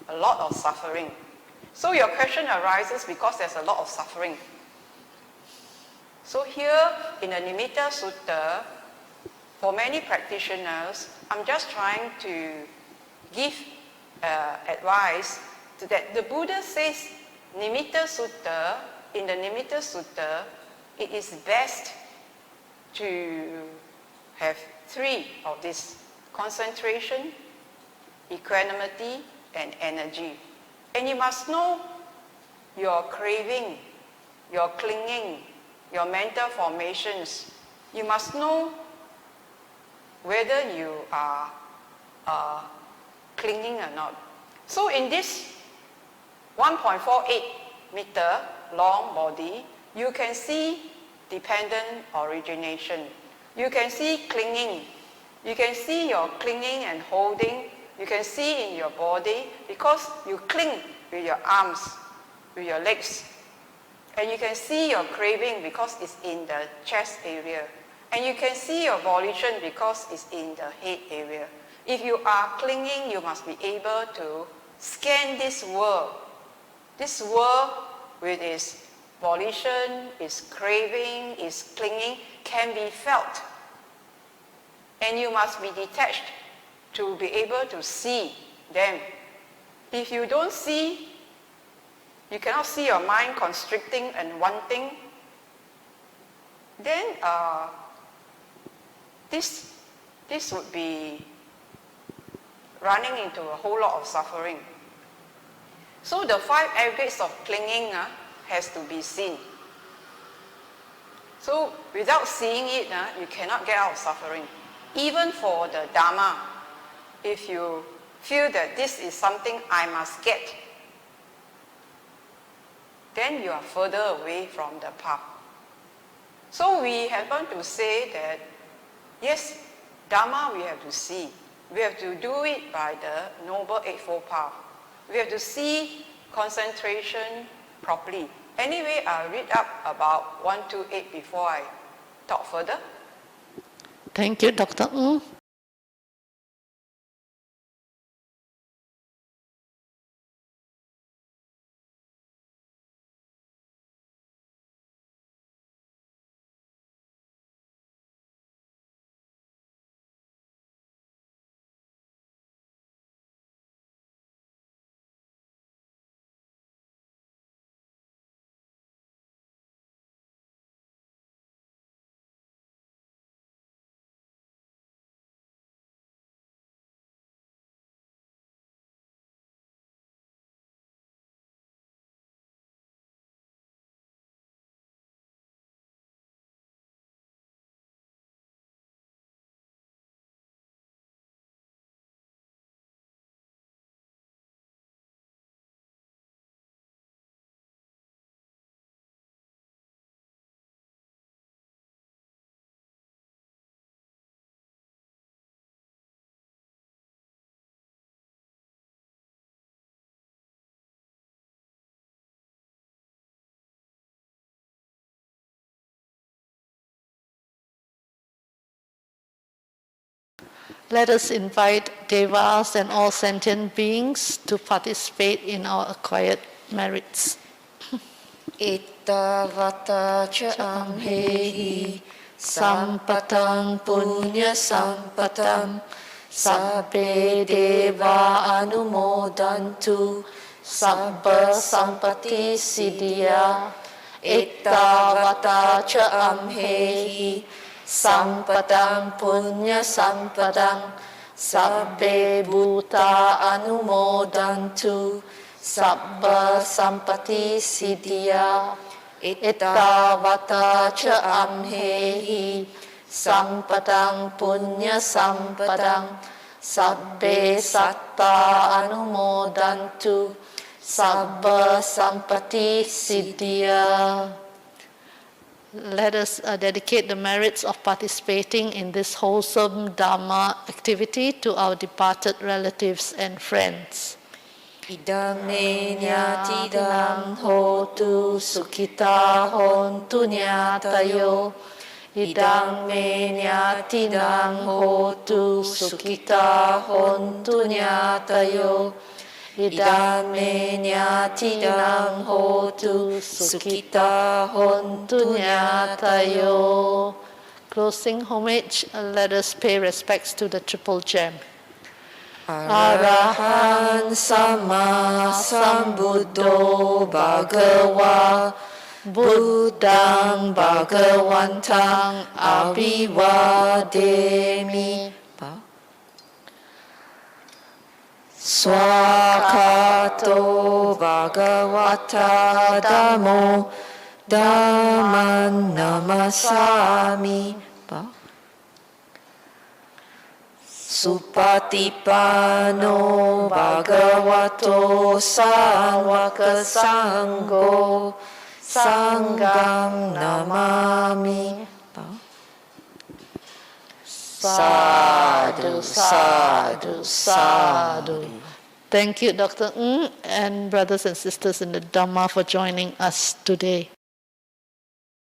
a lot of suffering. So your question arises because there's a lot of suffering. So here in the Nimitta Sutta, for many practitioners, I'm just trying to give advice that the Buddha says Nimitta Sutta, in the Nimitta Sutta, it is best to have three of this: concentration, equanimity, and energy. And you must know your craving, your clinging, your mental formations. You must know whether you are clinging or not. So in this 1.48 meter long body, you can see dependent origination. You can see clinging. You can see your clinging and holding. You can see in your body because you cling with your arms, with your legs. And you can see your craving because it's in the chest area. And you can see your volition because it's in the head area. If you are clinging, you must be able to scan this world. This world with its volition, its craving, its clinging can be felt. And you must be detached to be able to see them. If you don't see, you cannot see your mind constricting and wanting, then this would be running into a whole lot of suffering. So the 5 aggregates of clinging has to be seen. So without seeing it, you cannot get out of suffering. Even for the Dhamma, if you feel that this is something I must get, then you are further away from the path. So we happen to say that, yes, Dhamma we have to see. We have to do it by the Noble Eightfold Path. We have to see concentration properly. Anyway, I'll read up about 128 before I talk further. Thank you, Dr. Ng. Let us invite devas and all sentient beings to participate in our acquired merits. Ittavata ca amhehi sampatam punya sampatam sabbe deva anumodantu sabba sampati siddhya. Ittavata ca amhehi sampatam punya sampatam sabbe bhuta anumodantu sabba sampati siddhya. Ittavata ca amhehi sampatam punya sampatam sabbe satta anumodantu sabba sampati siddhya. Let us dedicate the merits of participating in this wholesome Dhamma activity to our departed relatives and friends. Idam me nyatidam hotu sukhita hontu nyatayo. Idam me nyatidam hotu sukhita hontu nyatayo. idame nyatinam hotu, sukhita hontu nyatayo. Closing homage, let us pay respects to the Triple Gem. Arahan Sama Sambuddho Bhagava Buddhang Bhagavantang Abhivademi. Swakato Bhagavata Dhammo Dhamman Namasami. Supatipano Bhagavato Sāvaka Sangho Sangham Namami. Sadhu, sadhu, sadhu. Thank you, Dr. Ng, and brothers and sisters in the Dhamma for joining us today.